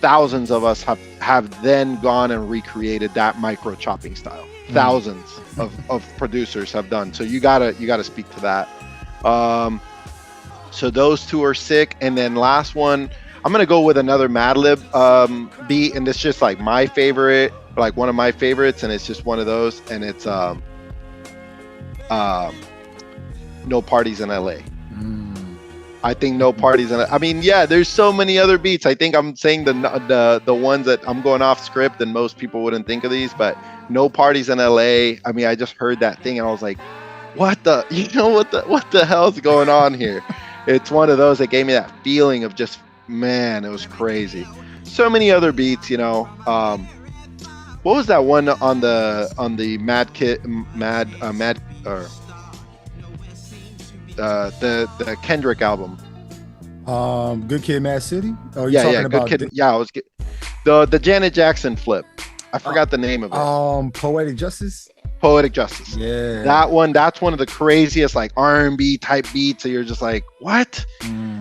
thousands of us have then gone and recreated that micro chopping style. Thousands of producers have done. So you gotta speak to that. So those two are sick. And then last one, I'm gonna go with another Madlib beat, and it's just like my favorite, like one of my favorites, and it's just one of those, and it's No Parties in LA. I think No Parties in I mean, yeah, there's so many other beats. I think I'm saying the ones that I'm going off script, and most people wouldn't think of these, but No Parties in LA. I mean, I just heard that thing and I was like, what the hell's going on here? It's one of those that gave me that feeling of just, man, it was crazy. So many other beats, what was that one on the the Kendrick album? Good Kid, Mad City. Oh, yeah, Good Kid. I was the Janet Jackson flip. I forgot the name of it. Poetic Justice. Poetic Justice. Yeah. That one. That's one of the craziest like R&B type beats. So you're just like, what?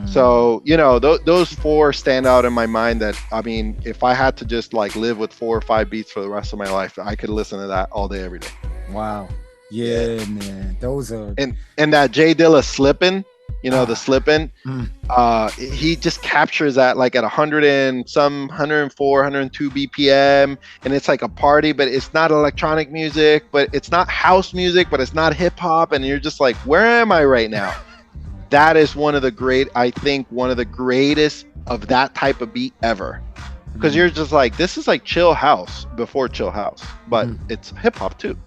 So those four stand out in my mind. That I mean, if I had to just like live with 4 or 5 beats for the rest of my life, I could listen to that all day, every day. Wow. Yeah, man. Those are and that J Dilla Slippin'. The Slippin', he just captures that like at 104, 102 BPM, and it's like a party, but it's not electronic music, but it's not house music, but it's not hip hop, and you're just like, where am I right now? That is one of the greatest of that type of beat ever, because you're just like, this is like chill house before chill house, but it's hip hop too.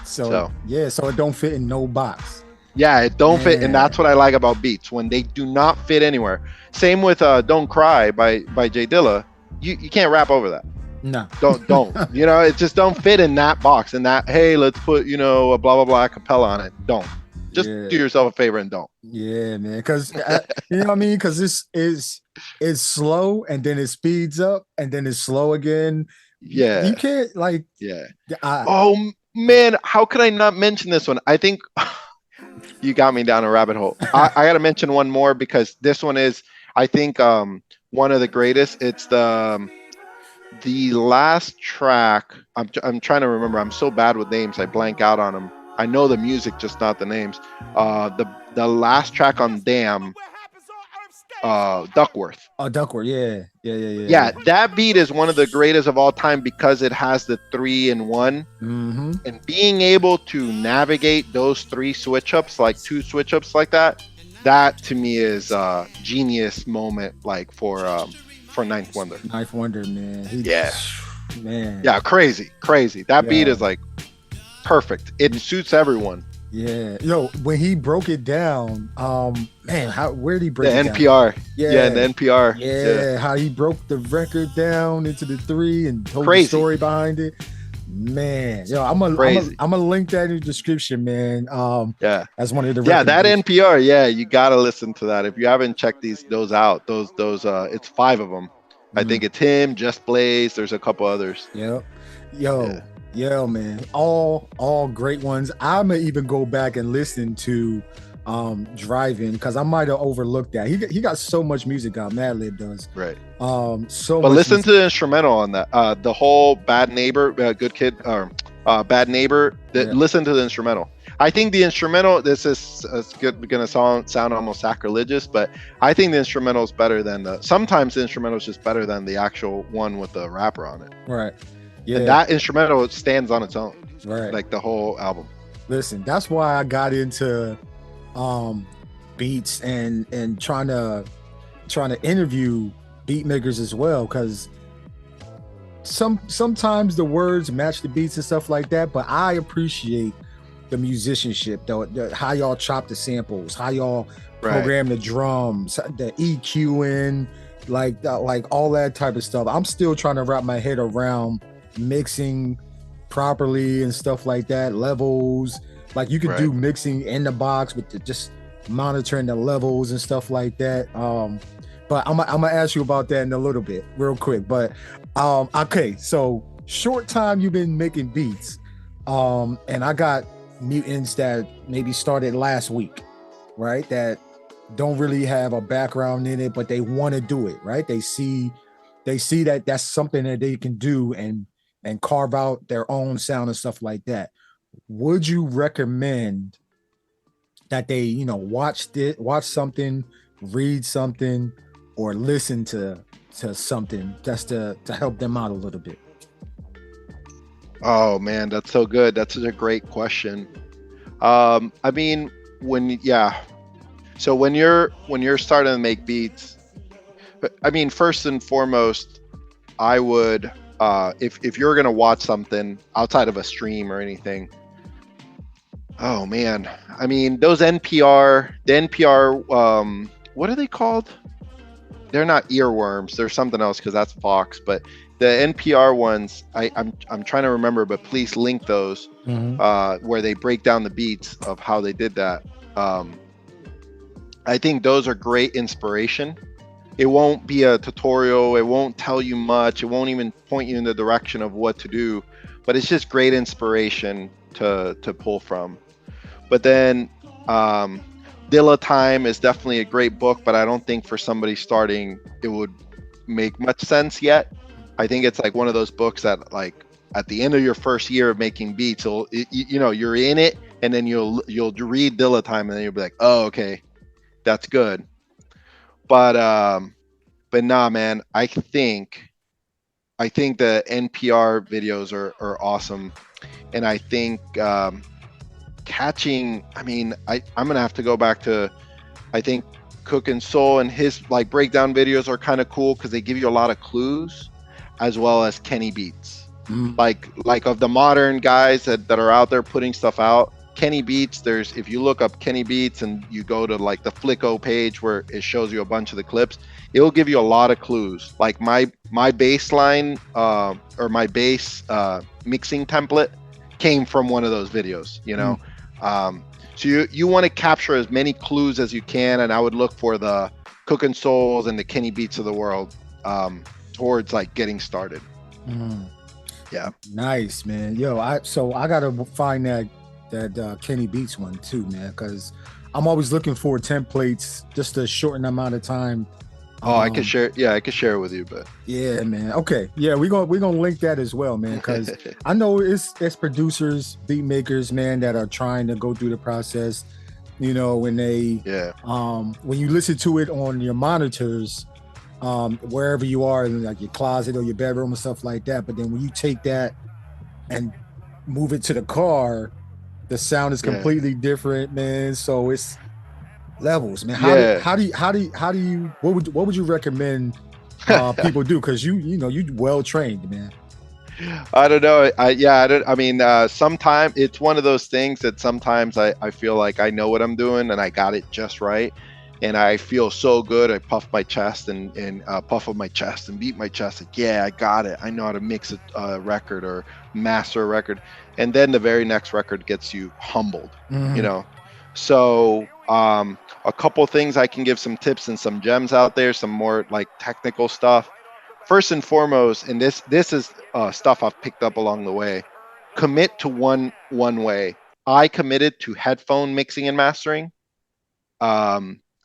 So it don't fit in no box. Yeah, it don't fit, and that's what I like about beats, when they do not fit anywhere. Same with Don't Cry by J Dilla. You can't rap over that. No. Don't. It just don't fit in that box, and that, hey, let's put, a blah blah blah capella on it. Don't. Just do yourself a favor and don't. Yeah, man. Because you know what I mean. Because this is it's slow and then it speeds up and then it's slow again. Yeah, you can't like. Yeah. Oh man, how could I not mention this one? I think you got me down a rabbit hole. I got to mention one more because this one is, I think, one of the greatest. It's the last track. I'm trying to remember. I'm so bad with names. I blank out on them. I know the music, just not the names. The last track on Damn, Duckworth. Oh, Duckworth. Yeah. Yeah, that beat is one of the greatest of all time because it has the 3-in-1, and being able to navigate those 3 switch ups, like 2 switch ups like that to me is a genius moment, like for Ninth Wonder. Ninth Wonder, man. Man. Yeah, crazy. That beat is like perfect. It suits everyone. Yeah, when he broke it down, man, where did he break it NPR. down? Yeah, the NPR. Yeah, how he broke the record down into the 3 and told the story behind it. Man, I'm gonna link that in the description, man. As one of the that NPR. Yeah, you gotta listen to that if you haven't checked those out. Those it's 5 of them. I think it's him, Just Blaze. There's a couple others. Yep. Yeah, man, all great ones. I'm gonna even go back and listen to Driving because I might have overlooked that. He got so much music out. Madlib does. Right. But listen to the instrumental on that. The whole Bad Neighbor, Good Kid, or Bad Neighbor. Listen to the instrumental. I think the instrumental. This is gonna sound almost sacrilegious, but I think the instrumental is better than sometimes the instrumental is just better than the actual one with the rapper on it. Right. Yeah. And that instrumental stands on its own. Right. Like the whole album. Listen, that's why I got into beats and trying to interview beat makers as well, because sometimes the words match the beats and stuff like that, but I appreciate the musicianship, though, how y'all chop the samples, how y'all program the drums, the EQing, like all that type of stuff. I'm still trying to wrap my head around mixing properly and stuff like that, levels. Like you could do mixing in the box with just monitoring the levels and stuff like that. But I'm gonna ask you about that in a little bit, real quick. But okay, so short time you've been making beats, and I got mutants that maybe started last week, right? That don't really have a background in it, but they want to do it, right? They see that that's something that they can do and carve out their own sound and stuff like that. Would you recommend that they, watch something, read something, or listen to something just to help them out a little bit? Oh man, that's so good. That's a great question. I mean, so when you're starting to make beats, I mean, first and foremost, I would, if you're gonna watch something outside of a stream or anything, oh man, I mean, the NPR, what are they called? They're not earworms. They're something else because that's Fox. But the NPR ones, I'm trying to remember, but please link those where they break down the beats of how they did that. I think those are great inspiration. It won't be a tutorial. It won't tell you much. It won't even point you in the direction of what to do. But it's just great inspiration to pull from. But then DILLA Time is definitely a great book, but I don't think for somebody starting it would make much sense yet. I think it's like one of those books that, like, at the end of your first year of making beats, you're in it, and then you'll read DILLA Time, and then you'll be like, oh, okay, that's good. But nah, man, I think the NPR videos are awesome, and I think catching. I mean, I'm gonna have to go back to, I think Cookin Soul and his like breakdown videos are kind of cool because they give you a lot of clues, as well as Kenny Beats. Like of the modern guys that are out there putting stuff out, Kenny Beats, if you look up Kenny Beats and you go to like the Flicko page where it shows you a bunch of the clips, it'll give you a lot of clues. Like my bass line or my bass mixing template came from one of those videos, So you want to capture as many clues as you can, and I would look for the Cookin Souls and the Kenny Beats of the world towards like getting started. Yeah. Nice, man. Yo, I gotta find that Kenny Beats one too, man, because I'm always looking for templates just to shorten the amount of time. I could share. Yeah, I could share it with you, but yeah, man. Okay, yeah, we're gonna link that as well, man, because I know it's producers, beat makers, man, that are trying to go through the process. You know, when they when you listen to it on your monitors, wherever you are, in like your closet or your bedroom and stuff like that. But then when you take that and move it to the car, the sound is completely different, man. So it's levels, man. How do you what would you recommend people do? Because you well trained, man. I don't know. Sometimes it's one of those things that sometimes I feel like I know what I'm doing and I got it just right. And I feel so good. I puff my chest and puff up my chest and beat my chest. Like, yeah, I got it. I know how to mix a record or master a record. And then the very next record gets you humbled, you know? So a couple things I can give some tips and some gems out there, some more like technical stuff. First and foremost, and this is stuff I've picked up along the way, commit to one way. I committed to headphone mixing and mastering.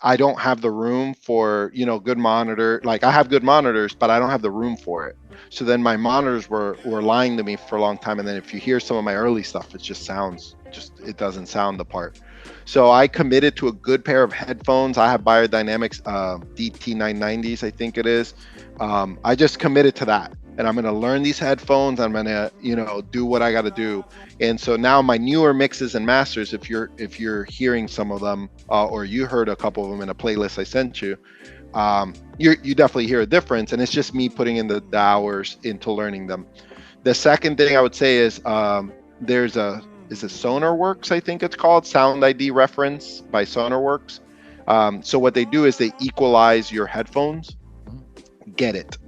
I don't have the room for, good monitor. Like I have good monitors, but I don't have the room for it. So then my monitors were lying to me for a long time. And then if you hear some of my early stuff, it just sounds, it doesn't sound the part. So I committed to a good pair of headphones. I have Biodynamics DT990s, I think it is. I just committed to that. And I'm going to learn these headphones. I'm going to, do what I got to do. And so now my newer mixes and masters, if you're hearing some of them, or you heard a couple of them in a playlist I sent you, you definitely hear a difference. And it's just me putting in the hours into learning them. The second thing I would say is is it SonarWorks, I think it's called, Sound ID Reference by SonarWorks. So what they do is they equalize your headphones. Get it.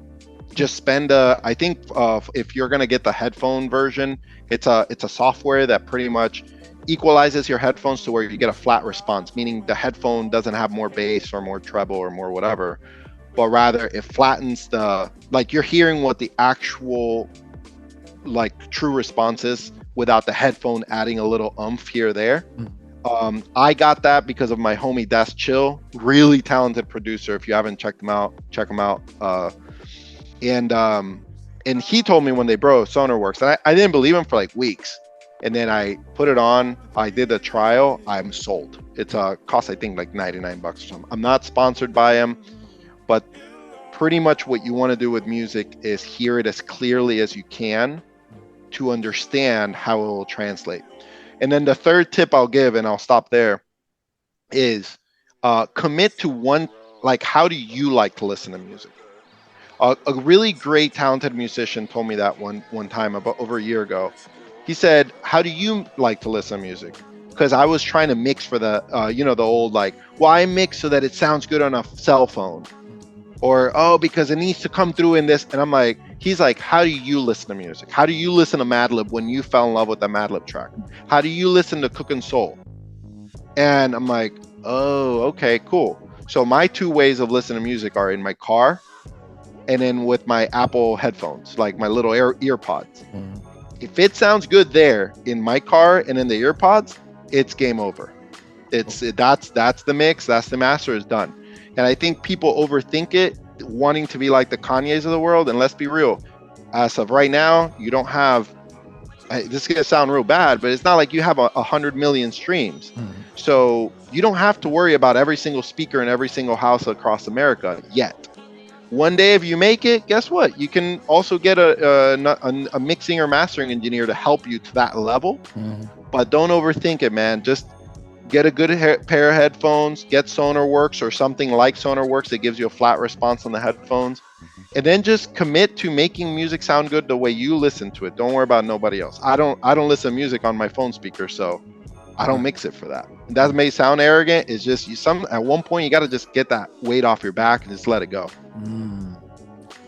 Just spend I think if you're gonna get the headphone version, it's a software that pretty much equalizes your headphones to where you get a flat response, meaning the headphone doesn't have more bass or more treble or more whatever, but rather it flattens you're hearing what the actual true response is without the headphone adding a little oomph here or there. I got that because of my homie Das Chill, really talented producer. If you haven't checked him out, check him out. And he told me one day, bro, SonarWorks. And I didn't believe him for like weeks. And then I put it on. I did a trial. I'm sold. It's cost, I think, like $99 or something. I'm not sponsored by him, but pretty much what you want to do with music is hear it as clearly as you can to understand how it will translate. And then the third tip I'll give, and I'll stop there, is commit to one, how do you like to listen to music? A really great, talented musician told me that one time about over a year ago. He said, how do you like to listen to music? Because I was trying to mix for the, the old, I mix so that it sounds good on a cell phone. Or, because it needs to come through in this. And I'm like, he's like, how do you listen to music? How do you listen to Madlib when you fell in love with the Madlib track? How do you listen to Cookin Soul? And I'm like, oh, okay, cool. So my two ways of listening to music are in my car and then with my Apple headphones, like my little ear pods. If it sounds good there in my car and in the ear pods, it's game over. That's the mix, that's the master, is done. And I think people overthink it, wanting to be like the Kanyes of the world. And let's be real, as of right now, you don't have, this is going to sound real bad, but it's not like you have 100 million streams. So you don't have to worry about every single speaker in every single house across America yet. One day, if you make it, guess what? You can also get a mixing or mastering engineer to help you to that level. But don't overthink it, man. Just get a good pair of headphones, get SonarWorks or something like SonarWorks that gives you a flat response on the headphones, and then just commit to making music sound good the way you listen to it. Don't worry about nobody else. I don't listen to music on my phone speaker, so I don't mix it for that. That may sound arrogant. It's just at one point you got to just get that weight off your back and just let it go.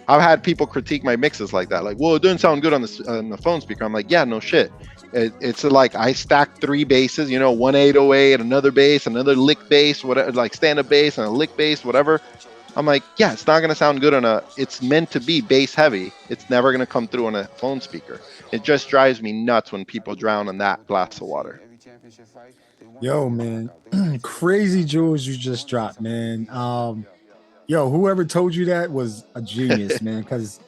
I've had people critique my mixes like that, like, well, it doesn't sound good on the phone speaker. I'm like, yeah, no shit. It's like I stacked 3 basses, you know, one 808, another bass, another lick bass, whatever, like stand-up bass and a lick bass, whatever. I'm like, yeah, it's not gonna sound good on it's meant to be bass heavy. It's never gonna come through on a phone speaker. It just drives me nuts when people drown in that glass of water. Yo, man, crazy jewels you just dropped, man. Yo, whoever told you that was a genius, man. Because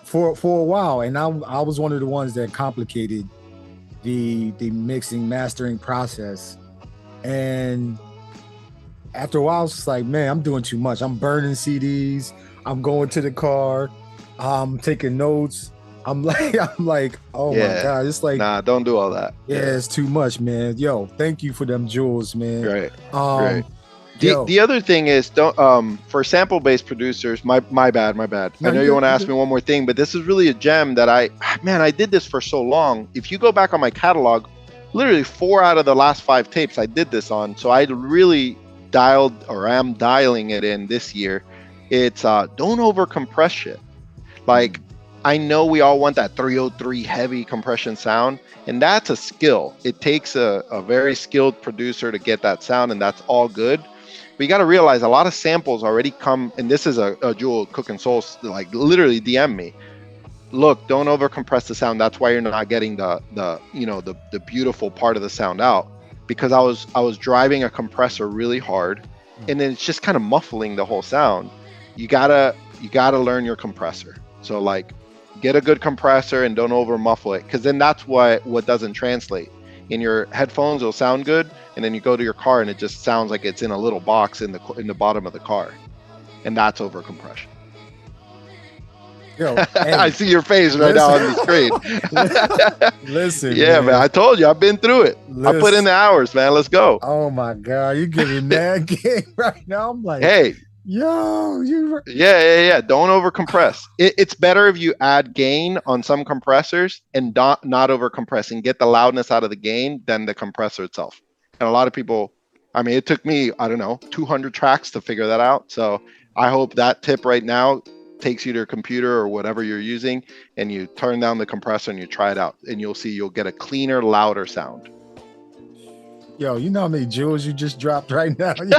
for a while, and I was one of the ones that complicated the mixing mastering process, and after a while, it's like, man, I'm doing too much. I'm burning CDs. I'm going to the car. I'm taking notes. I'm like, oh Yeah. my God. It's like, Nah, don't do all that. yeah, it's too much, man. Yo, thank you for them jewels, man. Right. Right. The other thing is, don't for sample-based producers, my bad. No, I know you want to ask me one more thing, but this is really a gem that I did this for so long. If you go back on my catalog, literally 4 out of the last 5 tapes I did this on. So I really am dialing it in this year. It's don't over compress shit. Like, I know we all want that 303 heavy compression sound, and that's a skill. It takes a very skilled producer to get that sound, and that's all good. But you got to realize a lot of samples already come, and this is a jewel Cookin Soul, like literally DM me. Look, don't over compress the sound. That's why you're not getting the beautiful part of the sound out, because I was driving a compressor really hard, and then it's just kind of muffling the whole sound. You gotta learn your compressor. So like, get a good compressor and don't over muffle it, because then that's what doesn't translate. In your headphones, it'll sound good, and then you go to your car and it just sounds like it's in a little box in the bottom of the car, and that's over compression. Yo, hey, I see your face right now on the screen. Listen, Yeah, man, I told you, I've been through it. I put in the hours, man. Let's go. Oh my God, you giving mad game right now. I'm like, Hey, yo, you. yeah. Don't over compress. It's better if you add gain on some compressors and not over compress and get the loudness out of the gain than the compressor itself. And a lot of people, I mean, it took me, I don't know, 200 tracks to figure that out. So I hope that tip right now takes you to your computer or whatever you're using, and you turn down the compressor and you try it out, and you'll see you'll get a cleaner, louder sound. Yo, you know how many jewels you just dropped right now? Yo?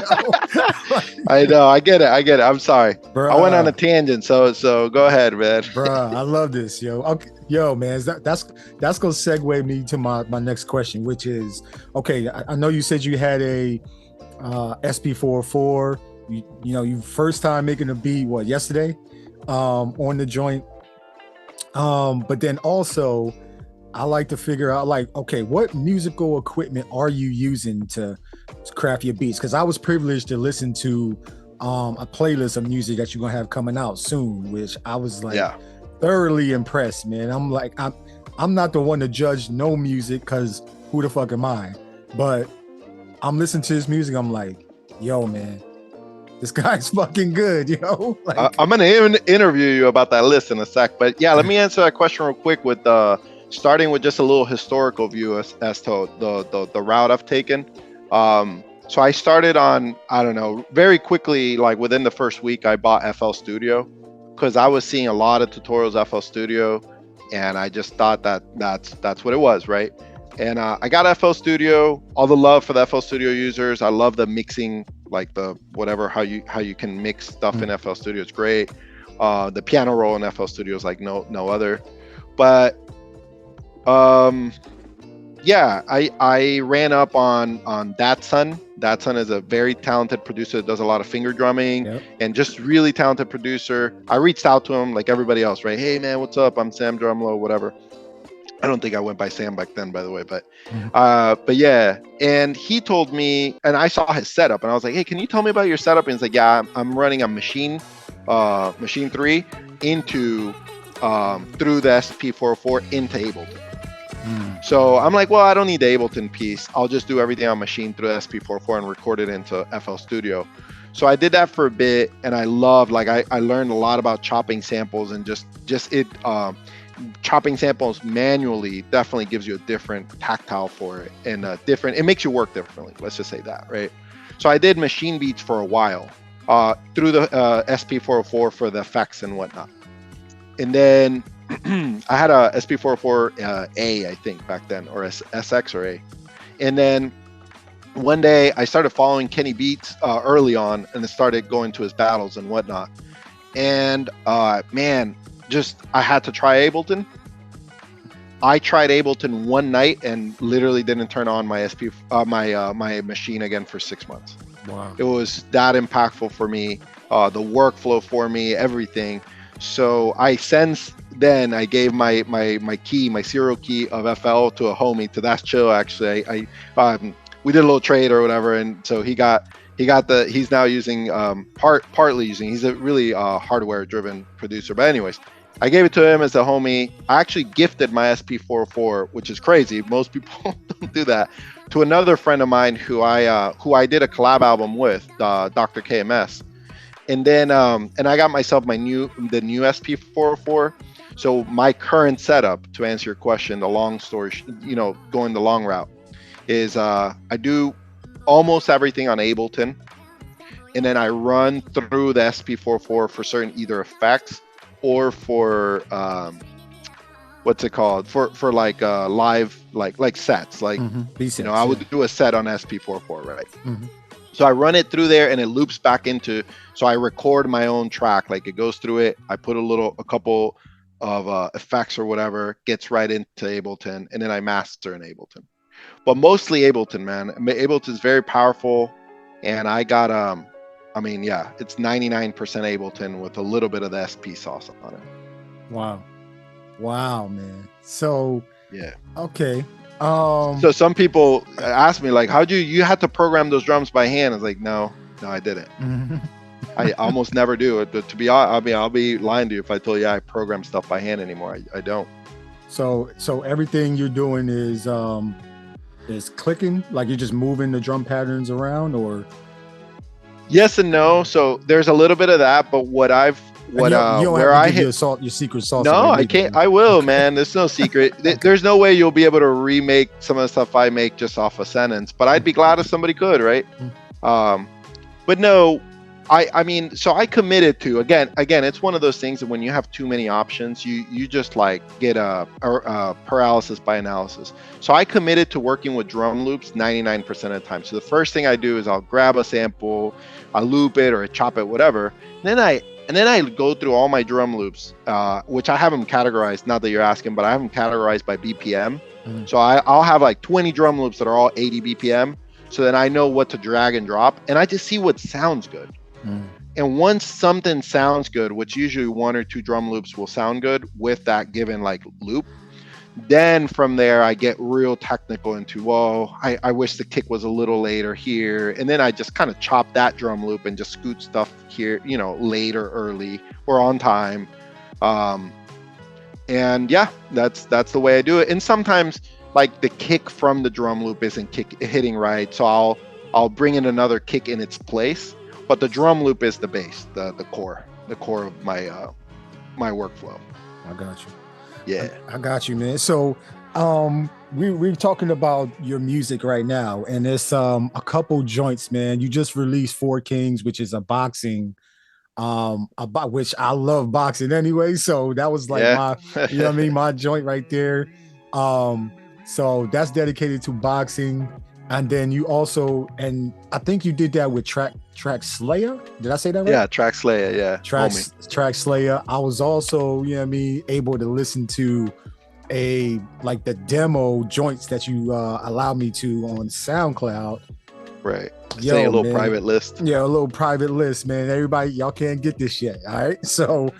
I know, I get it. I'm sorry. Bruh. I went on a tangent, so go ahead, man. Bruh, I love this, yo. Okay, yo, man, that's gonna segue me to my next question, which is, okay, I know you said you had a SP404. You know, you first time making a beat, what, yesterday? On the joint. But then also, I like to figure out, like, okay, what musical equipment are you using to craft your beats? Because I was privileged to listen to a playlist of music that you're gonna have coming out soon, which I was like thoroughly impressed, man. I'm like, I'm not the one to judge no music, because who the fuck am I? But I'm listening to his music, I'm like, yo, man, this guy's fucking good, yo. Like, I'm gonna interview you about that list in a sec, but yeah, let me answer that question real quick with starting with just a little historical view as to the route I've taken. So I started on, I don't know, very quickly, like within the first week, I bought FL Studio, because I was seeing a lot of tutorials FL Studio, and I just thought that's what it was, right? And I got FL Studio. All the love for the FL Studio users. I love the mixing, like the whatever, how you can mix stuff in FL Studio. It's great. The piano roll in FL Studio is like no other. But yeah, I ran up on Datsun. Datsun is a very talented producer that does a lot of finger drumming, and just really talented producer. I reached out to him like everybody else, right? Hey man, what's up? I'm Sam Drumlo, whatever. I don't think I went by Sam back then, by the way, but yeah. And he told me, and I saw his setup, and I was like, hey, can you tell me about your setup? And he's like, yeah, I'm running a Machine 3 into through the SP404 into Ableton. So I'm like, well, I don't need the Ableton piece. I'll just do everything on Machine through the SP404 and record it into FL Studio. So I did that for a bit, and I loved, like, I learned a lot about chopping samples, and just it. Chopping samples manually definitely gives you a different tactile for it, and it makes you work differently. Let's just say that, right? So I did machine beats for a while, through the SP404 for the effects and whatnot. And then I had a SP404 A, I think, back then, or SX or A. And then one day I started following Kenny Beats early on, and I started going to his battles and whatnot. And man, just I had to try Abelton. I tried Ableton one night and literally didn't turn on my my machine again for 6 months. Wow. It was that impactful for me, the workflow for me, everything. So since then I gave my key, my serial key of FL to a homie, to That's Chill. Actually, we did a little trade or whatever, and so he's now using partly using. He's a really hardware driven producer, but anyways. I gave it to him as a homie. I actually gifted my SP404, which is crazy. Most people don't do that. To another friend of mine who I did a collab album with, Dr. KMS. And then and I got myself the new SP404. So my current setup, to answer your question, the long story, going the long route, is I do almost everything on Ableton, and then I run through the SP404 for certain either effects or for what's it called, for like live like sets, like B-sets, I would do a set on SP404, right? Mm-hmm. So I run it through there and it loops back into, so I record my own track, like it goes through it, I put a couple of effects or whatever, gets right into Ableton, and then I master in Ableton. But mostly Ableton, man. Ableton is very powerful, and I got it's 99% Ableton with a little bit of the SP sauce on it. Wow, man. So yeah, okay. So some people ask me like, how'd you had to program those drums by hand? I was like, no, I didn't. I almost never do it. But to be honest, I'll be lying to you if I told you I program stuff by hand anymore. I don't. So everything you're doing is clicking, like you're just moving the drum patterns around, or? Yes and no. So there's a little bit of that, but you don't where I hit hit your secret sauce. No, I can't. I will, man. There's no secret. There's no way you'll be able to remake some of the stuff I make just off a sentence, but I'd be glad if somebody could, right? But no, I mean, so I committed to, again, it's one of those things that when you have too many options, you just like get a paralysis by analysis. So I committed to working with drum loops 99% of the time. So the first thing I do is I'll grab a sample, I loop it or I chop it, whatever. And then I go through all my drum loops, which I have them categorized, not that you're asking, but I have them categorized by BPM. So I'll have like 20 drum loops that are all 80 BPM. So then I know what to drag and drop, and I just see what sounds good. And once something sounds good, which usually 1 or 2 drum loops will sound good with that given like loop, then from there I get real technical into, I wish the kick was a little later here, and then I just kind of chop that drum loop and just scoot stuff here, later, early, or on time. And yeah, that's the way I do it. And sometimes like the kick from the drum loop isn't hitting right, so I'll bring in another kick in its place. But the drum loop is the base, the core of my my workflow. I got you. Yeah, I got you, man. So we're talking about your music right now, and there's a couple joints, man. You just released Four Kings, which is a boxing, about which I love boxing anyway. So that was like my my joint right there. So that's dedicated to boxing. And then you also, and I think you did that with Trackslaya. Did I say that right? Yeah, Trackslaya, yeah. Trackslaya. I was also, able to listen to the demo joints that you allowed me to on SoundCloud. Right. A little private list. Yeah, a little private list, man. Everybody, y'all can't get this yet. All right. So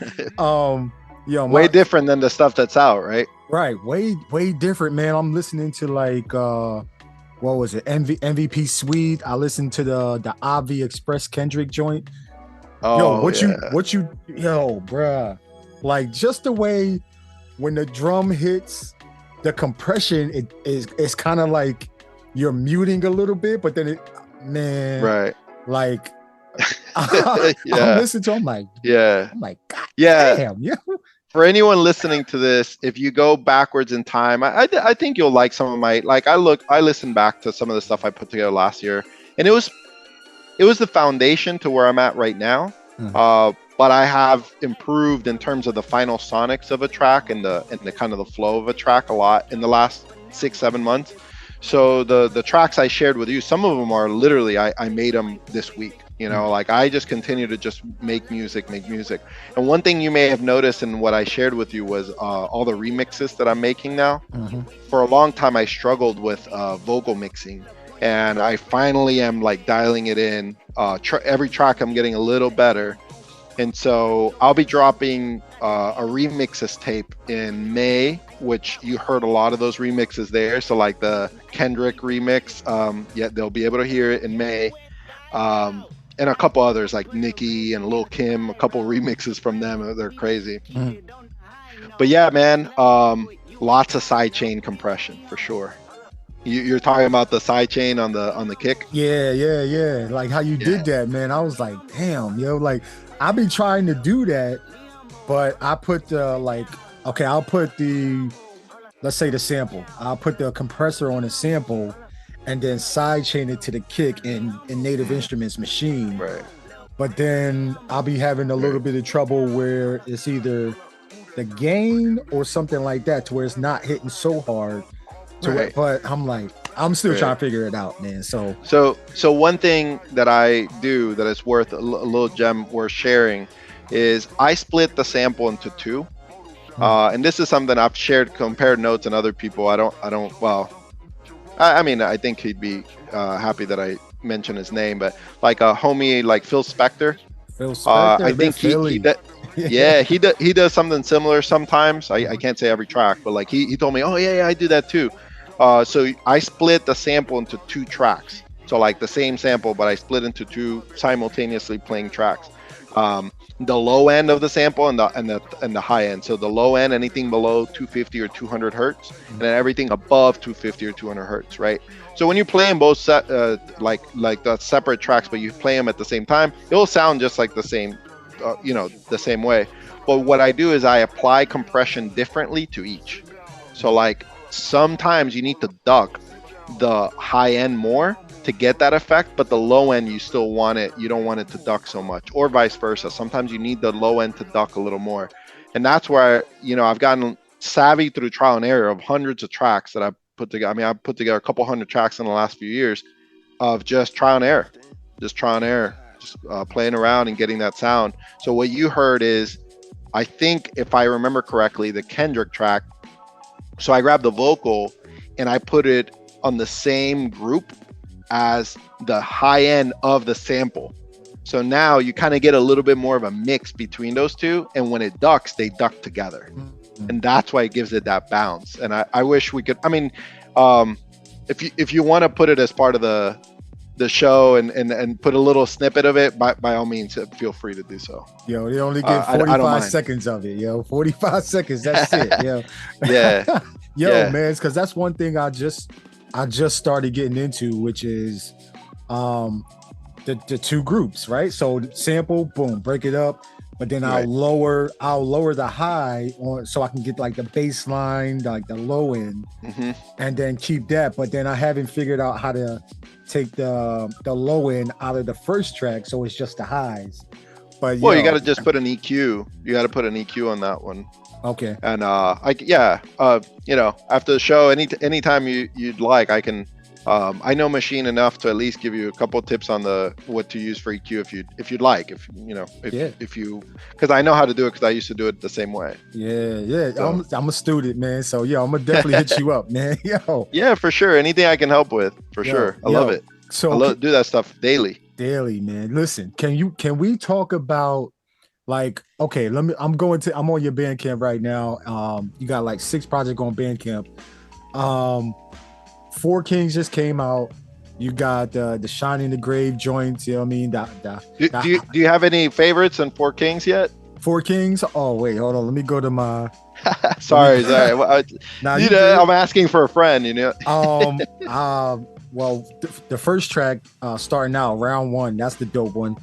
way different than the stuff that's out, right? Right. Way different, man. I'm listening to like what was it? MVP Suite. I listened to the Avi Express Kendrick joint. Bruh. Like just the way when the drum hits, the compression it's kind of like you're muting a little bit, but then right. Like I'm listening to, I'm like, God damn, For anyone listening to this, if you go backwards in time, I think you'll like some of my, like I listen back to some of the stuff I put together last year, and it was it was the foundation to where I'm at right now. But I have improved in terms of the final sonics of a track and the kind of the flow of a track a lot in the last 6-7 months. So the tracks I shared with you, some of them are literally I made them this week. You know, like I just continue to just make music. And one thing you may have noticed in what I shared with you was all the remixes that I'm making now. For a long time, I struggled with vocal mixing, and I finally am like dialing it in. Every track I'm getting a little better. And so I'll be dropping a remixes tape in May, which you heard a lot of those remixes there. So like the Kendrick remix, yeah, they'll be able to hear it in May. And a couple others like Nicki and Lil Kim, a couple remixes from them. They're crazy. But yeah, man, lots of sidechain compression for sure. You're talking about the sidechain on the kick? Yeah. Like how you did that, man. I was like, damn, yo, like I've been trying to do that, but I put I'll put let's say the sample. I'll put the compressor on a sample and then sidechain it to the kick in Native Instruments machine. Right. But then I'll be having a little bit of trouble where it's either the gain or something like that to where it's not hitting so hard. But I'm like, I'm still trying to figure it out, man. So one thing that I do that is worth a little gem worth sharing is I split the sample into two. And this is something I've compared notes and other people. I mean, I think he'd be happy that I mention his name, but like a homie like Phil Spector. I think he does something similar sometimes. I can't say every track, but like he told me, oh yeah, I do that too. So I split the sample into two tracks. So like the same sample, but I split into two simultaneously playing tracks. The low end of the sample and the high end. So the low end, anything below 250 or 200 hertz, and then everything above 250 or 200 hertz, right? So when you play them both like the separate tracks, but you play them at the same time, it'll sound just like the same, the same way. But what I do is I apply compression differently to each. So like sometimes you need to duck the high end more to get that effect, but the low end you still want it, you don't want it to duck so much, or vice versa. Sometimes you need the low end to duck a little more. And that's where I've gotten savvy through trial and error of hundreds of tracks that I've put together. I mean, I've put together a couple hundred tracks in the last few years of just trial and error, just playing around and getting that sound. So what you heard is, I think if I remember correctly, the Kendrick track. So I grabbed the vocal and I put it on the same group as the high end of the sample. So now you kind of get a little bit more of a mix between those two, and when it ducks, they duck together. And that's why it gives it that bounce. And I wish we could, I mean, if you want to put it as part of the show and put a little snippet of it, by all means, feel free to do so. Yo, they only get 45 seconds of it, yo. 45 seconds, that's it, yo. Yeah. Man, it's because that's one thing I just started getting into, which is the two groups, right? So sample, boom, break it up, but then I'll lower the high on so I can get like the bass line, like the low end, and then keep that. But then I haven't figured out how to take the low end out of the first track, so it's just the highs. But you got to just put an EQ. You got to put an EQ on that one. Okay. And after the show, anytime you'd like, I can. I know Machine enough to at least give you a couple of tips on what to use for EQ if you'd like, because I know how to do it because I used to do it the same way. Yeah. So. I'm a student, man. So I'm gonna definitely hit you up, man. Yo. Yeah, for sure. Anything I can help with, for sure. I love it. So do that stuff daily. Daily, man. Listen, can we talk about like, okay, I'm on your Bandcamp right now. You got like 6 projects on Bandcamp. 4 Kings just came out. You got the Shining the Grave joints. You know what I mean? Do you have any favorites on 4 Kings yet? 4 Kings? Oh wait, hold on. Let me go to my. sorry. I'm asking for a friend. Well, the first track, starting out, round 1. That's the dope one.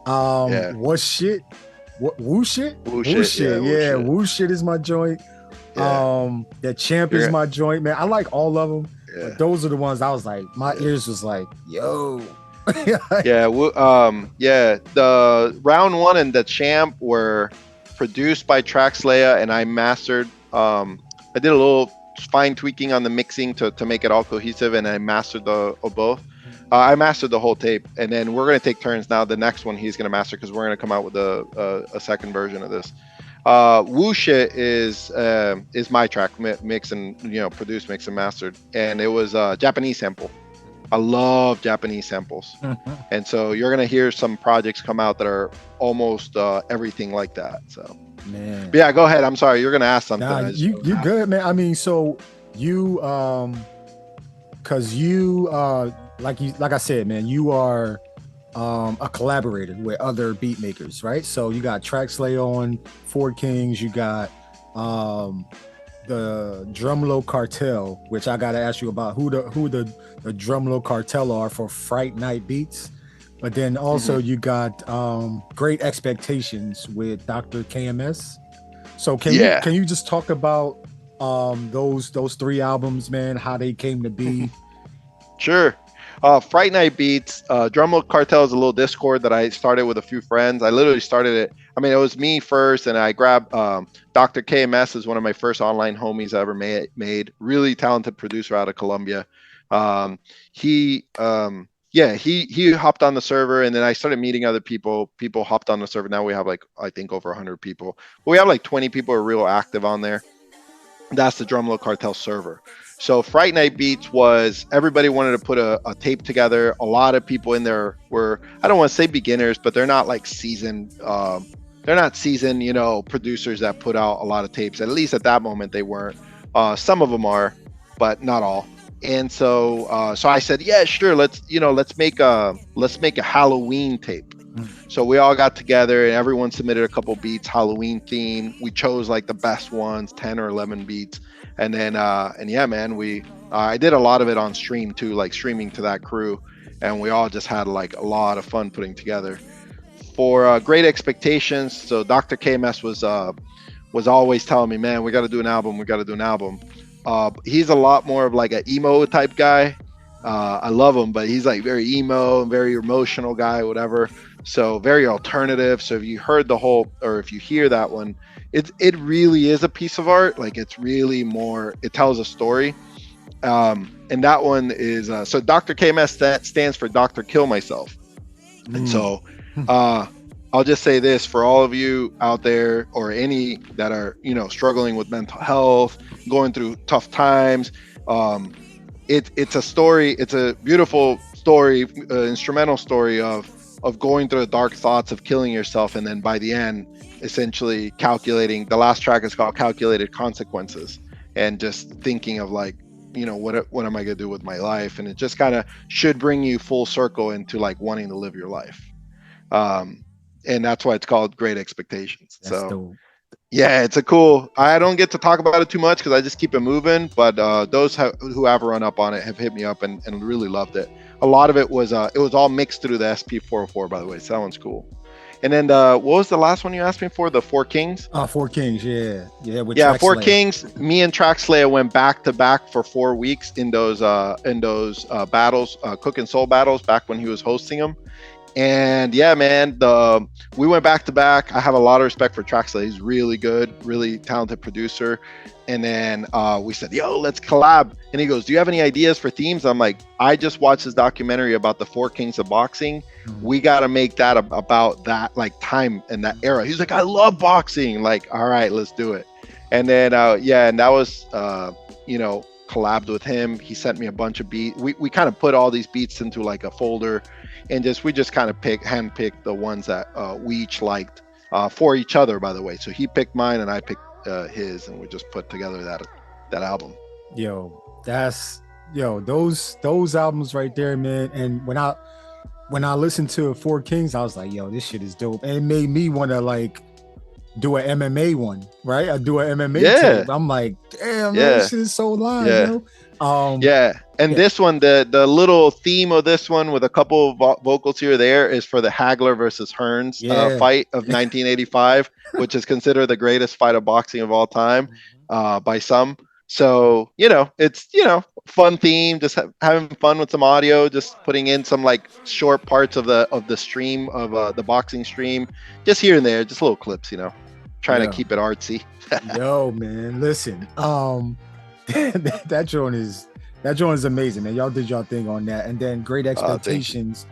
What shit? Woo shit? Woo shit. Yeah, Woo shit is my joint. The Champ is my joint, man. I like all of them. Yeah. But those are the ones I was like, my ears was like, yo. Yeah, yeah. The round one and the champ were produced by Trackslaya, and I mastered. I did a little fine tweaking on the mixing to make it all cohesive, and I mastered the both. I mastered the whole tape, and then we're gonna take turns now. The next one he's gonna master because we're gonna come out with a second version of this. Woo Shit is my track mix and produced, mix and mastered, and it was a Japanese sample. I love Japanese samples. And so you're going to hear some projects come out that are almost everything like that. So, man. But yeah, go ahead. I'm sorry. You're going to ask something. Nah, you good, man. I mean, so you, cause you, like I said, man, you are a collaborator with other beat makers, right? So you got Trackslaya on Four Kings. You got the Drumlo Cartel, which I got to ask you about who the Drumlo Cartel are for Fright Night Beats. But then also you got Great Expectations with Dr. KMS. So can you just talk about those three albums, man, how they came to be? Sure. Fright Night Beats, Drumlo Cartel is a little Discord that I started with a few friends. I literally started it. I mean, it was me first, and I grabbed Dr. KMS is one of my first online homies I ever made. Really talented producer out of Colombia. He hopped on the server, and then I started meeting other people. People hopped on the server. Now we have I think over 100 people. But we have 20 people who are real active on there. That's the Drumlo Cartel server. So Fright Night Beats was everybody wanted to put a tape together. A lot of people in there were, I don't want to say beginners, but they're not seasoned. They're not seasoned, producers that put out a lot of tapes. At least at that moment they weren't. Some of them are, but not all. And so I said, yeah, sure. Let's make a Halloween tape. So we all got together and everyone submitted a couple beats, Halloween theme. We chose the best ones, 10 or 11 beats. And then, I did a lot of it on stream too, streaming to that crew. And we all just had a lot of fun putting together. For Great Expectations, so Dr. KMS was always telling me, man, we got to do an album. He's a lot more of an emo type guy. I love him, but he's very emo and very emotional guy, whatever. So very alternative. So if you heard if you hear that one, it really is a piece of art. It's really more, it tells a story. And that one is, so Dr. KMS stands for Dr. Kill Myself. And so, I'll just say this for all of you out there, or any that are, struggling with mental health, going through tough times. It's a story. It's a beautiful story, instrumental story of going through the dark thoughts of killing yourself, and then by the end, essentially calculating. The last track is called "Calculated Consequences," and just thinking of what am I gonna do with my life, and it just kind of should bring you full circle into wanting to live your life. And that's why it's called Great Expectations. That's so dope. Yeah, it's a cool. I don't get to talk about it too much because I just keep it moving. But those who have run up on it have hit me up and really loved it. A lot of it was all mixed through the SP404, by the way. So that one's cool. And then what was the last one you asked me for? The Four Kings. Four Kings, yeah. Four Kings. Me and Trackslaya went back to back for 4 weeks in those battles, Cookin Soul battles, back when he was hosting them. And yeah, man, we went back to back. I have a lot of respect for Trackslaya. He's really good, really talented producer. And then we said, yo, let's collab. And he goes, do you have any ideas for themes? I'm like, I just watched this documentary about the Four Kings of boxing. We got to make that about that time and that era. He's like, I love boxing. All right, let's do it. And then, and that was, collabed with him. He sent me a bunch of beats. We kind of put all these beats into a folder. And we just kind of handpicked the ones that we each liked for each other, by the way. So he picked mine and I picked his, and we just put together that album. Those albums right there, man. And when I listened to Four Kings, I was like, yo, this shit is dope. And it made me want to do an MMA one, right? I do an MMA tape. I'm like, damn, man, this shit is so live, yo. And this one, the little theme of this one with a couple of vocals here or there is for the Hagler versus Hearns fight of 1985, which is considered the greatest fight of boxing of all time by some. So, it's, fun theme, just having fun with some audio, just putting in some like short parts of the stream of the boxing stream, just here and there, just little clips, trying to Yeah. keep it artsy. Yo, man, listen. That joint is amazing, man. Y'all did y'all thing on that, and then Great Thank you. Expectations,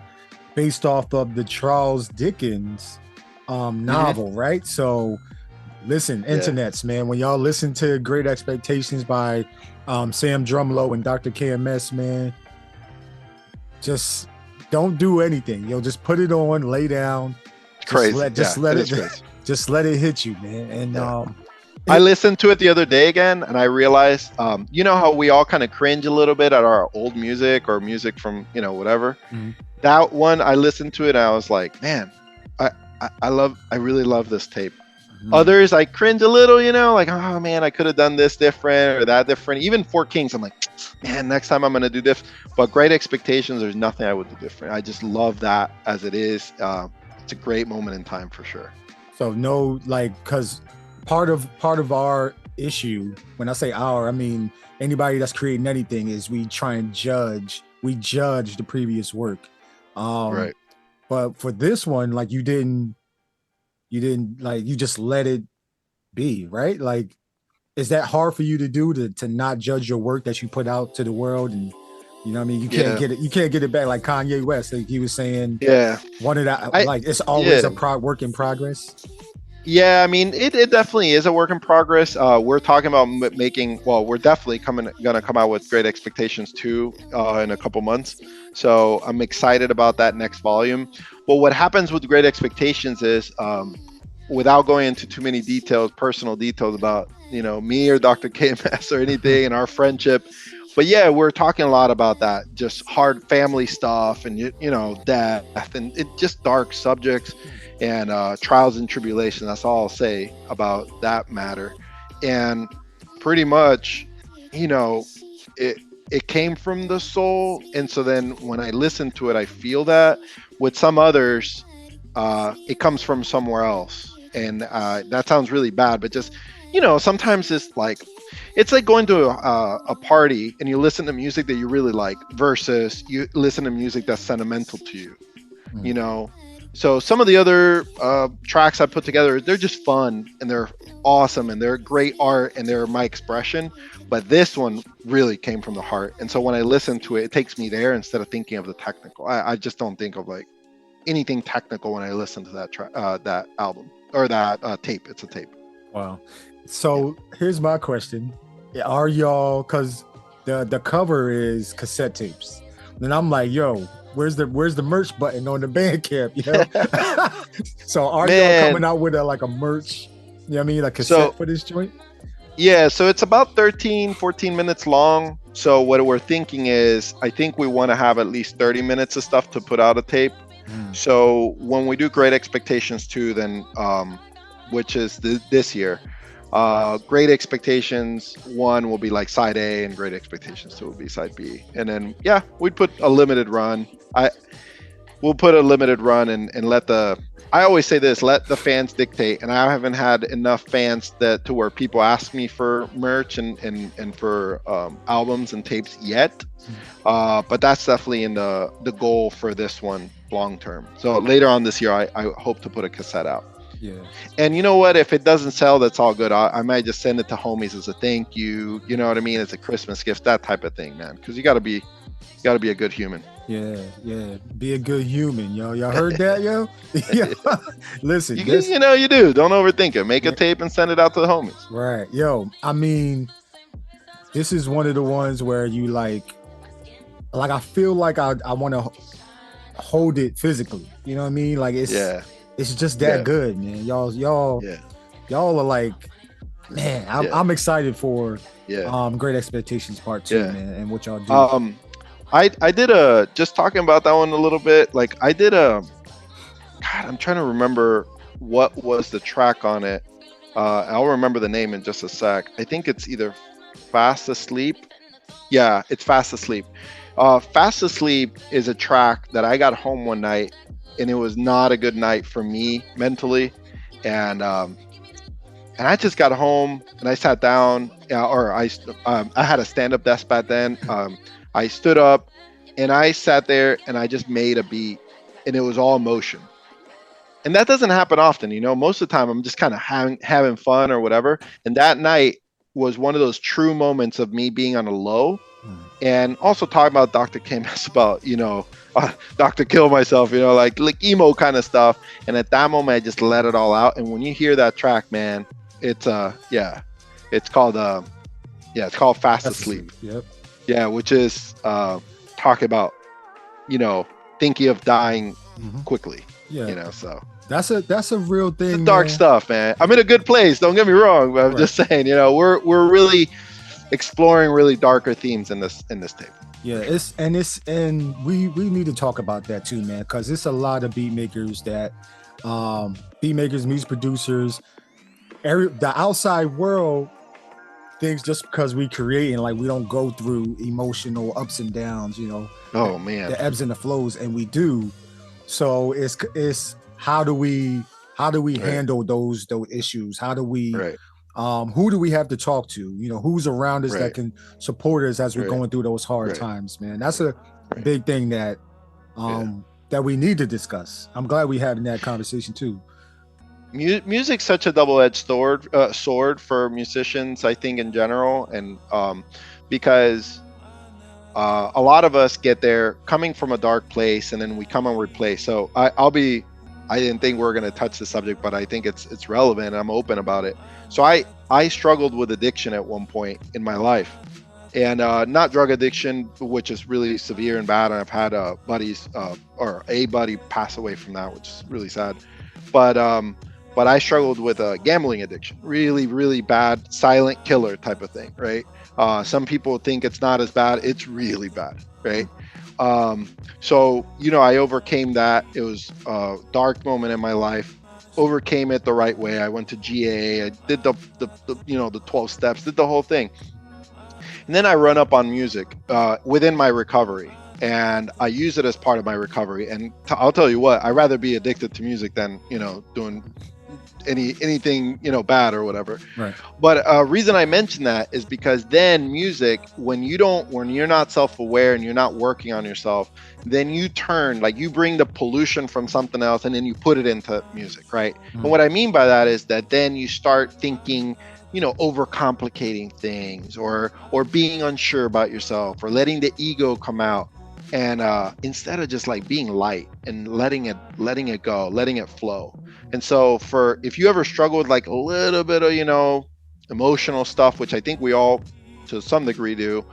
based off of the Charles Dickens novel, right? So, listen, Yeah. internets, man. When y'all listen to Great Expectations by Sam Drumlo and Dr. KMS, man, just don't do anything. Just put it on, lay down, Crazy. just let is it crazy. just let it hit you, man. And Yeah. I listened to it the other day again, and I realized, you know how we all kind of cringe a little bit at our old music or music from, whatever. Mhm. That one, I listened to it, and I was like, man, I really love this tape. Others, I cringe a little, like, oh man, I could have done this different or that different. Even Four Kings, I'm like, man, next time I'm gonna do this. But Great Expectations, there's nothing I would do different. I just love that as it is. It's a great moment in time for sure. So no, like, because part of our issue, when I say our, I mean anybody that's creating anything, is we try and judge the previous work. Right. But for this one, like you didn't like, you just let it be, right? Like, is that hard for you to do, to not judge your work that you put out to the world? And you know what I mean? You can't get it back, like Kanye West, like he was saying. Yeah. One of that, like, it's always a work in progress. Yeah, I mean, it definitely is a work in progress. We're talking about we're definitely gonna come out with Great Expectations 2 in a couple months. So I'm excited about that next volume. But what happens with Great Expectations is, without going into too many personal details about, me or Dr. KMS or anything and our friendship, but yeah, we're talking a lot about that, just hard family stuff and, death and just dark subjects and trials and tribulations. That's all I'll say about that matter. And pretty much, it came from the soul. And so then when I listen to it, I feel that. With some others, it comes from somewhere else. And that sounds really bad, but just, sometimes it's like going to a party and you listen to music that you really like versus you listen to music that's sentimental to you. So some of the other tracks I put together, they're just fun and they're awesome and they're great art and they're my expression. But this one really came from the heart. And so when I listen to it, it takes me there instead of thinking of the technical. I just don't think of like anything technical when I listen to that album or that tape. It's a tape. Wow. So here's my question. Are y'all, because the cover is cassette tapes. And I'm like, yo, where's the merch button on the Bandcamp? So are y'all coming out with a merch, you know what I mean, like cassette for this joint? Yeah, so it's about 14 minutes long. So what we're thinking is, I think we want to have at least 30 minutes of stuff to put out a tape. So when we do Great Expectations 2, then which is this year, Great Expectations 1 will be like side A and Great Expectations 2 will be side B. And then we'd put a limited run. We'll put a limited run and let I always say this, let the fans dictate. And I haven't had enough fans to where people ask me for merch and for albums and tapes yet. But that's definitely in the goal for this one long term. So later on this year, I hope to put a cassette out. Yeah. And you know what? If it doesn't sell, that's all good. I might just send it to homies as a thank you. You know what I mean? As a Christmas gift, that type of thing, man. Because you gotta be a good human. Yeah. Be a good human, yo. Y'all heard that, yo? Yeah. Listen, you do. Don't overthink it. Make a tape and send it out to the homies. Right. Yo, I mean, this is one of the ones where you like I feel like I want to hold it physically. You know what I mean? Like it's just that good, man. Y'all are like, man, I'm excited for Great Expectations Part 2, man, and what y'all do. I did just talking about that one a little bit. Like I did God, I'm trying to remember what was the track on it. I'll remember the name in just a sec. I think it's either Fast Asleep. Yeah, it's Fast Asleep. Fast Asleep is a track that I got home one night and it was not a good night for me mentally. And And I just got home and I sat down, or I had a stand-up desk back then. I stood up and I sat there and I just made a beat, and it was all motion. And that doesn't happen often, you know. Most of the time I'm just kind of having fun or whatever. And that night was one of those true moments of me being on a low, and also talking about Dr. K-Mess about, you know, Dr. Kill Myself, you know, like emo kind of stuff. And at that moment I just let it all out. And when you hear that track, man, it's it's called Fast Asleep. Yep. Yeah, which is talking about, you know, thinking of dying quickly. Yeah, you know, so that's a real thing. It's dark stuff, man. I'm in a good place, don't get me wrong, but I'm just saying, you know, we're really exploring really darker themes in this tape. Yeah, and we need to talk about that too, man, because it's a lot of beat makers that music producers, the outside world thinks just because we create and like we don't go through emotional ups and downs, you know. Oh man, the ebbs and the flows, and we do. So it's how do we handle those issues? How do we who do we have to talk to? You know, who's around us that can support us as we're going through those hard times, man. That's a big thing that that we need to discuss. I'm glad we having that conversation too. Music's such a double-edged sword for musicians, I think, in general, and because a lot of us get there coming from a dark place, and then we come and replace. So I didn't think we were going to touch the subject, but I think it's relevant. I'm open about it. So I struggled with addiction at one point in my life, and not drug addiction, which is really severe and bad. And I've had buddies or a buddy pass away from that, which is really sad. But I struggled with a gambling addiction, really, really bad, silent killer type of thing, right? Some people think it's not as bad. It's really bad, right? So, you know, I overcame that. It was a dark moment in my life. Overcame it the right way. I went to GA. I did the you know, the 12 steps, did the whole thing. And then I run up on music within my recovery, and I use it as part of my recovery. And I'll tell you what, I'd rather be addicted to music than, you know, doing anything, you know, bad or whatever. Right. But reason I mention that is because then music, when you're not self-aware and you're not working on yourself, then you turn, like, you bring the pollution from something else and then you put it into music, right? And what I mean by that is that then you start thinking, you know, overcomplicating things or being unsure about yourself or letting the ego come out. And instead of just like being light and letting it go, letting it flow. And so if you ever struggle with like a little bit of, you know, emotional stuff, which I think we all to some degree do,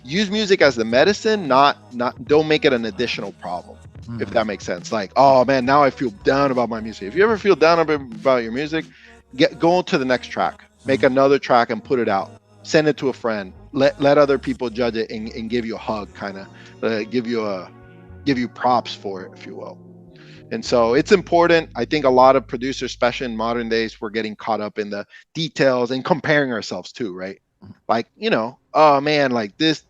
use music as the medicine, not don't make it an additional problem, if that makes sense. Like, oh man, now I feel down about my music. If you ever feel down about your music, go to the next track, make another track and put it out. Send it to a friend. Let other people judge it and give you a hug, kind of give you props for it, if you will. And so it's important. I think a lot of producers, especially in modern days, we're getting caught up in the details and comparing ourselves too, right? Like, you know, oh man, like this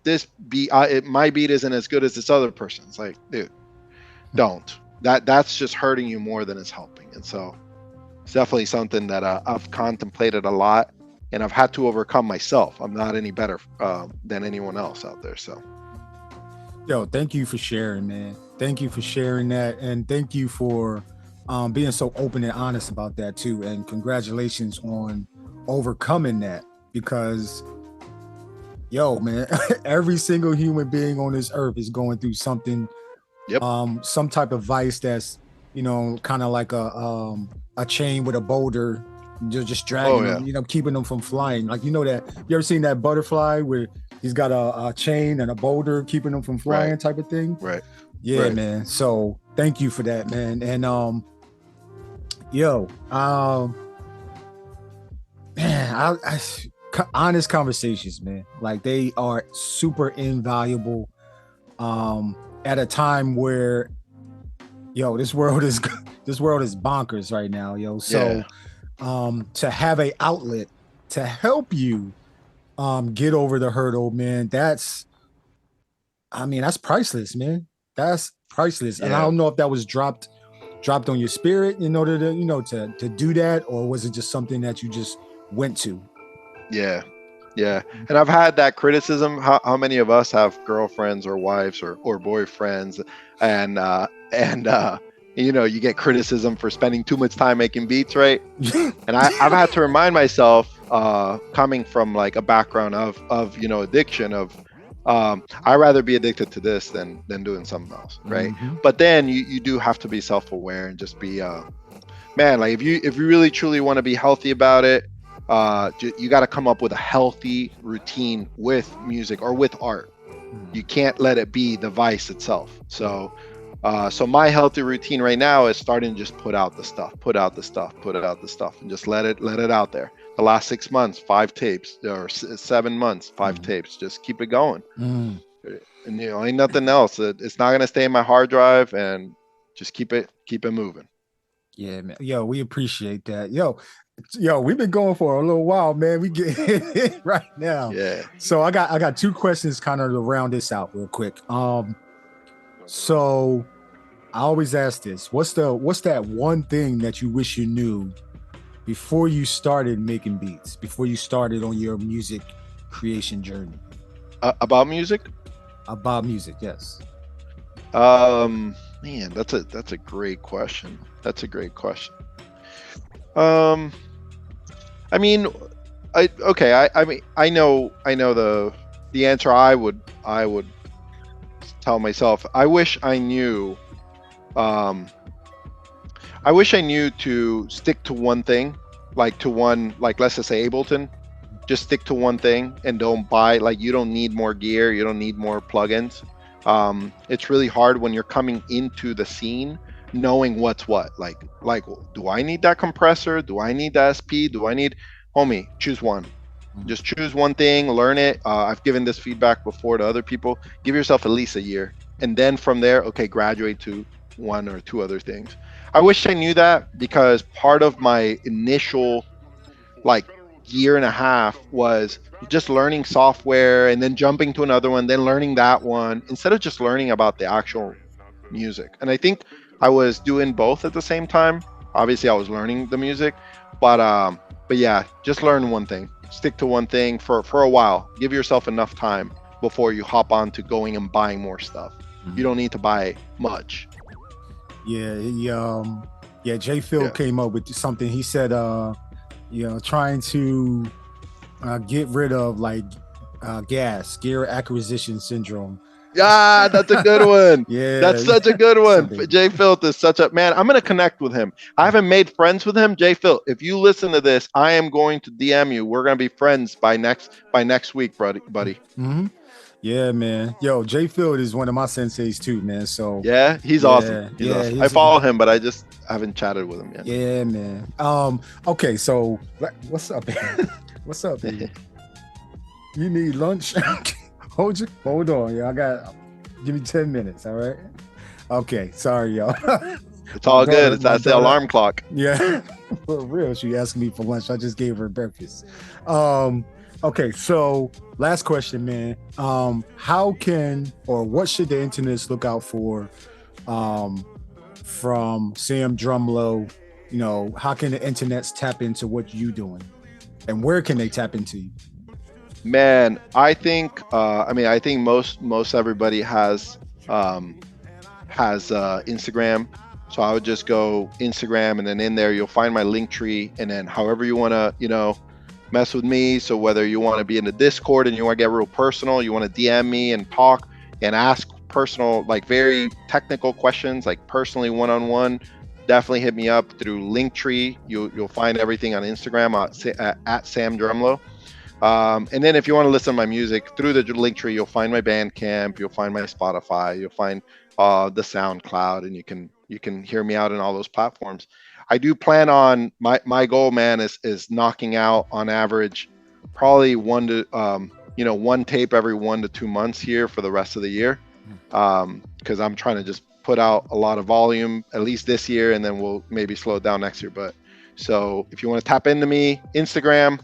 beat, my beat isn't as good as this other person's. Like, dude, don't. That's just hurting you more than it's helping. And so it's definitely something that I've contemplated a lot. And I've had to overcome myself. I'm not any better than anyone else out there. So, yo, thank you for sharing, man. Thank you for sharing that, and thank you for being so open and honest about that too. And congratulations on overcoming that, because, yo, man, every single human being on this earth is going through something. Yep. Some type of vice that's, you know, kind of like a chain with a boulder. Just dragging them, you know, keeping them from flying. Like, you know, that you ever seen that butterfly where he's got a chain and a boulder keeping them from flying, type of thing? Right. Yeah, man. So thank you for that, man. And man, honest conversations, man. Like, they are super invaluable. At a time where, yo, this world is bonkers right now, yo. So. To have a outlet to help you get over the hurdle, man, that's priceless, man. That's priceless. And I don't know if that was dropped dropped on your spirit in order to, to do that, or was it just something that you just went to? Yeah. And I've had that criticism. How many of us have girlfriends or wives or boyfriends, and you get criticism for spending too much time making beats, right? And I've had to remind myself, coming from like a background of addiction, of I'd rather be addicted to this than doing something else, right? But then you do have to be self-aware and just be man, like if you really truly want to be healthy about it, you got to come up with a healthy routine with music or with art. You can't let it be the vice itself. So my healthy routine right now is starting to just put out the stuff, and just let it out there. The last 6 months, 5 tapes, or 7 months, 5 tapes. Just keep it going. And ain't nothing else. It's not gonna stay in my hard drive, and just keep it moving. Yeah, man. Yo, we appreciate that. Yo, we've been going for a little while, man. We get it right now. Yeah. So I got 2 questions kind of to round this out real quick. So I always ask this: what's that one thing that you wish you knew before you started making beats, before you started on your music creation journey? About music? About music, yes. Man, that's a great question. I mean, I know the answer. I would tell myself, I wish I knew to stick to one thing, like let's just say Abelton. Just stick to one thing and don't buy, like, you don't need more gear, you don't need more plugins. It's really hard when you're coming into the scene knowing what's what. Like, do I need that compressor? Do I need the SP? Homie, choose one. Just choose one thing, learn it. I've given this feedback before to other people. Give yourself at least a year. And then from there, okay, graduate to 1 or 2 other things. I wish I knew that, because part of my initial year and a half was just learning software and then jumping to another one, then learning that one, instead of just learning about the actual music. And I think I was doing both at the same time. Obviously I was learning the music, but yeah, just learn one thing, stick to one thing for a while. Give yourself enough time before you hop on to going and buying more stuff. You don't need to buy much. Yeah, J Phil came up with something. He said trying to get rid of gear acquisition syndrome. Yeah, that's a good one. Yeah, that's such a good one. J Phil is such a man. I'm gonna connect with him. I haven't made friends with him. J Phil, if you listen to this, I am going to DM you. We're gonna be friends by next week, buddy. Mm-hmm. Yeah, man. Yo, J Phil is one of my senseis too, man. So yeah, he's awesome. He's awesome. I follow him, but I just haven't chatted with him yet. Yeah, man. Okay, so what's up? What's up, baby? You need lunch? Hold on, yeah. Give me 10 minutes, all right? Okay, sorry, y'all. It's all good. That's the alarm clock. Yeah, for real. She asked me for lunch. I just gave her breakfast. Okay, so last question, man. How can, or what should the internet look out for from Sam Drumlo? How can the internet tap into what you doing, and where can they tap into you? Man, I think I think most everybody has Instagram. So I would just go Instagram, and then in there you'll find my link tree, and then however you want to, mess with me. So whether you want to be in the Discord and you want to get real personal, you want to DM me and talk and ask personal, very technical questions, personally one-on-one, definitely hit me up through Linktree. You'll find everything on Instagram at Sam Drumlo. And then if you want to listen to my music through the Linktree, you'll find my Bandcamp, you'll find my Spotify, you'll find the SoundCloud, and you can hear me out in all those platforms. I do plan on my goal, man, is knocking out on average probably one tape every 1 to 2 months here for the rest of the year, because I'm trying to just put out a lot of volume at least this year, and then we'll maybe slow it down next year. But so if you want to tap into me, Instagram,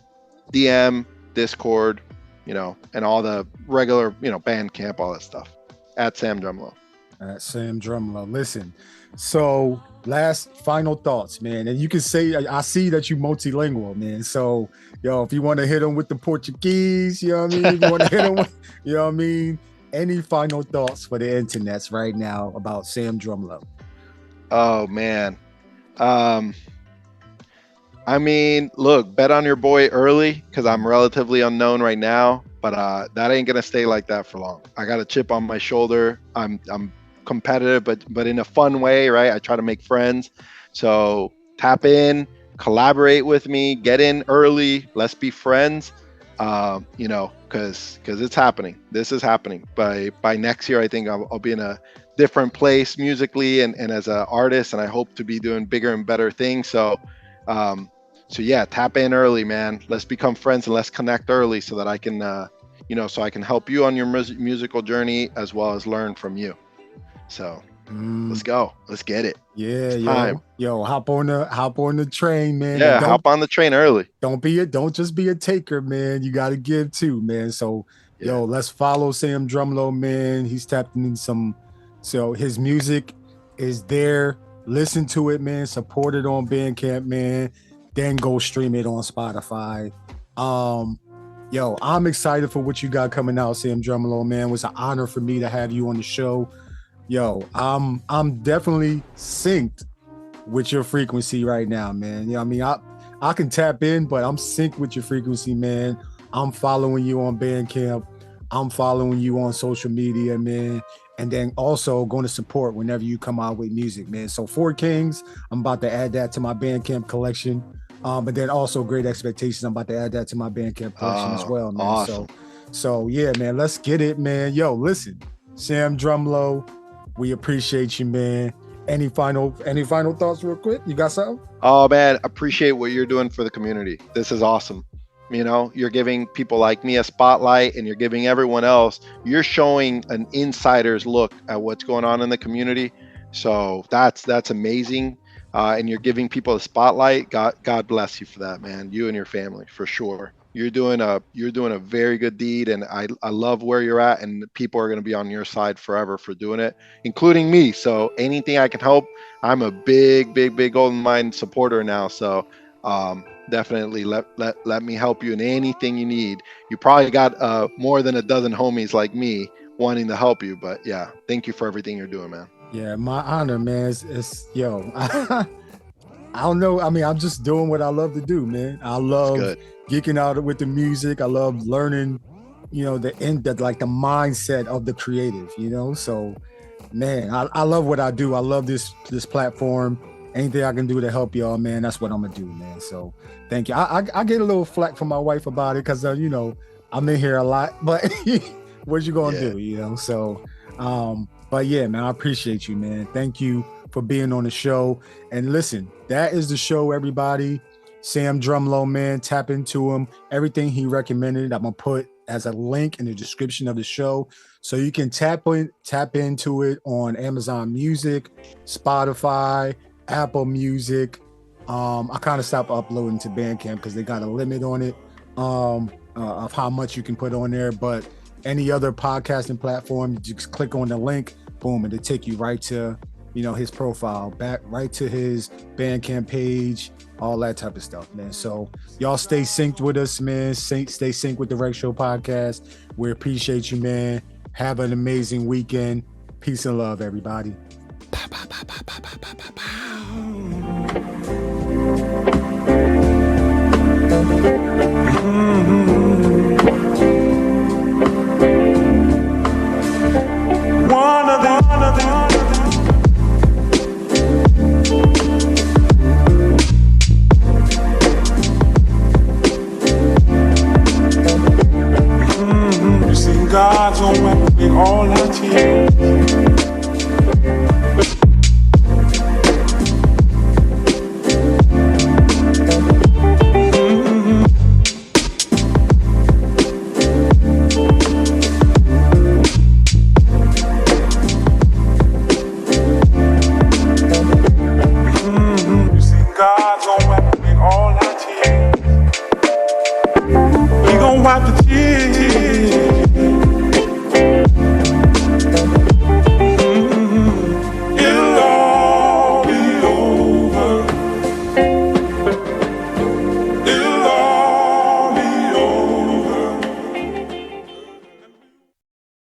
DM, Discord, and all the regular, Bandcamp, all that stuff, at Sam Drumlo. At Sam Drumlo. Listen, so last final thoughts, man. And you can say, I see that you multilingual, man. So, yo, if you want to hit them with the Portuguese, you know what I mean? If you want to hit them with, you know what I mean? Any final thoughts for the internets right now about Sam Drumlo? Oh man. I mean, look, bet on your boy early because I'm relatively unknown right now, but that ain't gonna stay like that for long. I got a chip on my shoulder. I'm competitive, but in a fun way, right? I try to make friends. So tap in, collaborate with me, get in early. Let's be friends. You know, because it's happening. This is happening. By next year, I think I'll be in a different place musically and as an artist, and I hope to be doing bigger and better things. So yeah, tap in early, man. Let's become friends and let's connect early so that I can you know, so I can help you on your musical journey as well as learn from you. So let's go. Let's get it. Yeah, yo, hop on the train, man. Yeah, hop on the train early. Don't just be a taker, man. You got to give too, man. So yo, let's follow Sam Drumlo, man. He's tapped in so his music is there. Listen to it, man. Support it on Bandcamp, man. Then go stream it on Spotify. Yo, I'm excited for what you got coming out, Sam Drumlo, man. It was an honor for me to have you on the show. Yo, I'm definitely synced with your frequency right now, man. You know what I mean? I can tap in, but I'm synced with your frequency, man. I'm following you on Bandcamp. I'm following you on social media, man. And then also going to support whenever you come out with music, man. So Four Kings, I'm about to add that to my Bandcamp collection. But then also Great Expectations, I'm about to add that to my Bandcamp collection as well, man. Awesome. So yeah, man, let's get it, man. Yo, listen, Sam Drumlo, we appreciate you, man. Any final thoughts real quick? You got something? Oh man, appreciate what you're doing for the community. This is awesome. You know, you're giving people like me a spotlight and you're giving everyone else, you're showing an insider's look at what's going on in the community. So that's amazing. And you're giving people a spotlight. God bless you for that, man. You and your family, for sure. You're doing a very good deed, and I love where you're at, and people are going to be on your side forever for doing it, including me. So anything I can help, I'm a big Golden Mind supporter now. So definitely let me help you in anything you need. You probably got more than a dozen homies like me wanting to help you, but yeah, thank you for everything you're doing, man. Yeah, my honor, man. It's yo, I don't know. I mean, I'm just doing what I love to do, man. I love geeking out with the music. I love learning, you know, the mindset of the creative, you know. So, man, I love what I do. I love this platform. Anything I can do to help y'all, man, that's what I'm gonna do, man. So, thank you. I get a little flack from my wife about it because you know, I'm in here a lot, but what you gonna do, you know? So, but yeah, man, I appreciate you, man. Thank you for being on the show. And listen, that is the show, everybody. Sam Drumlo, man, tap into him. Everything he recommended, I'm gonna put as a link in the description of the show, so you can tap into it on Amazon Music, Spotify, Apple Music. I kind of stopped uploading to Bandcamp because they got a limit on it of how much you can put on there. But any other podcasting platform, you just click on the link, boom, and it'll take you right to, you know, his profile, back right to his Bandcamp page, all that type of stuff, man. So y'all stay synced with us, man. Stay synced with the Rec Show podcast. We appreciate you, man. Have an amazing weekend. Peace and love, everybody. One of them. You see, God's gonna wipe away all our tears. Wipe the tears. love.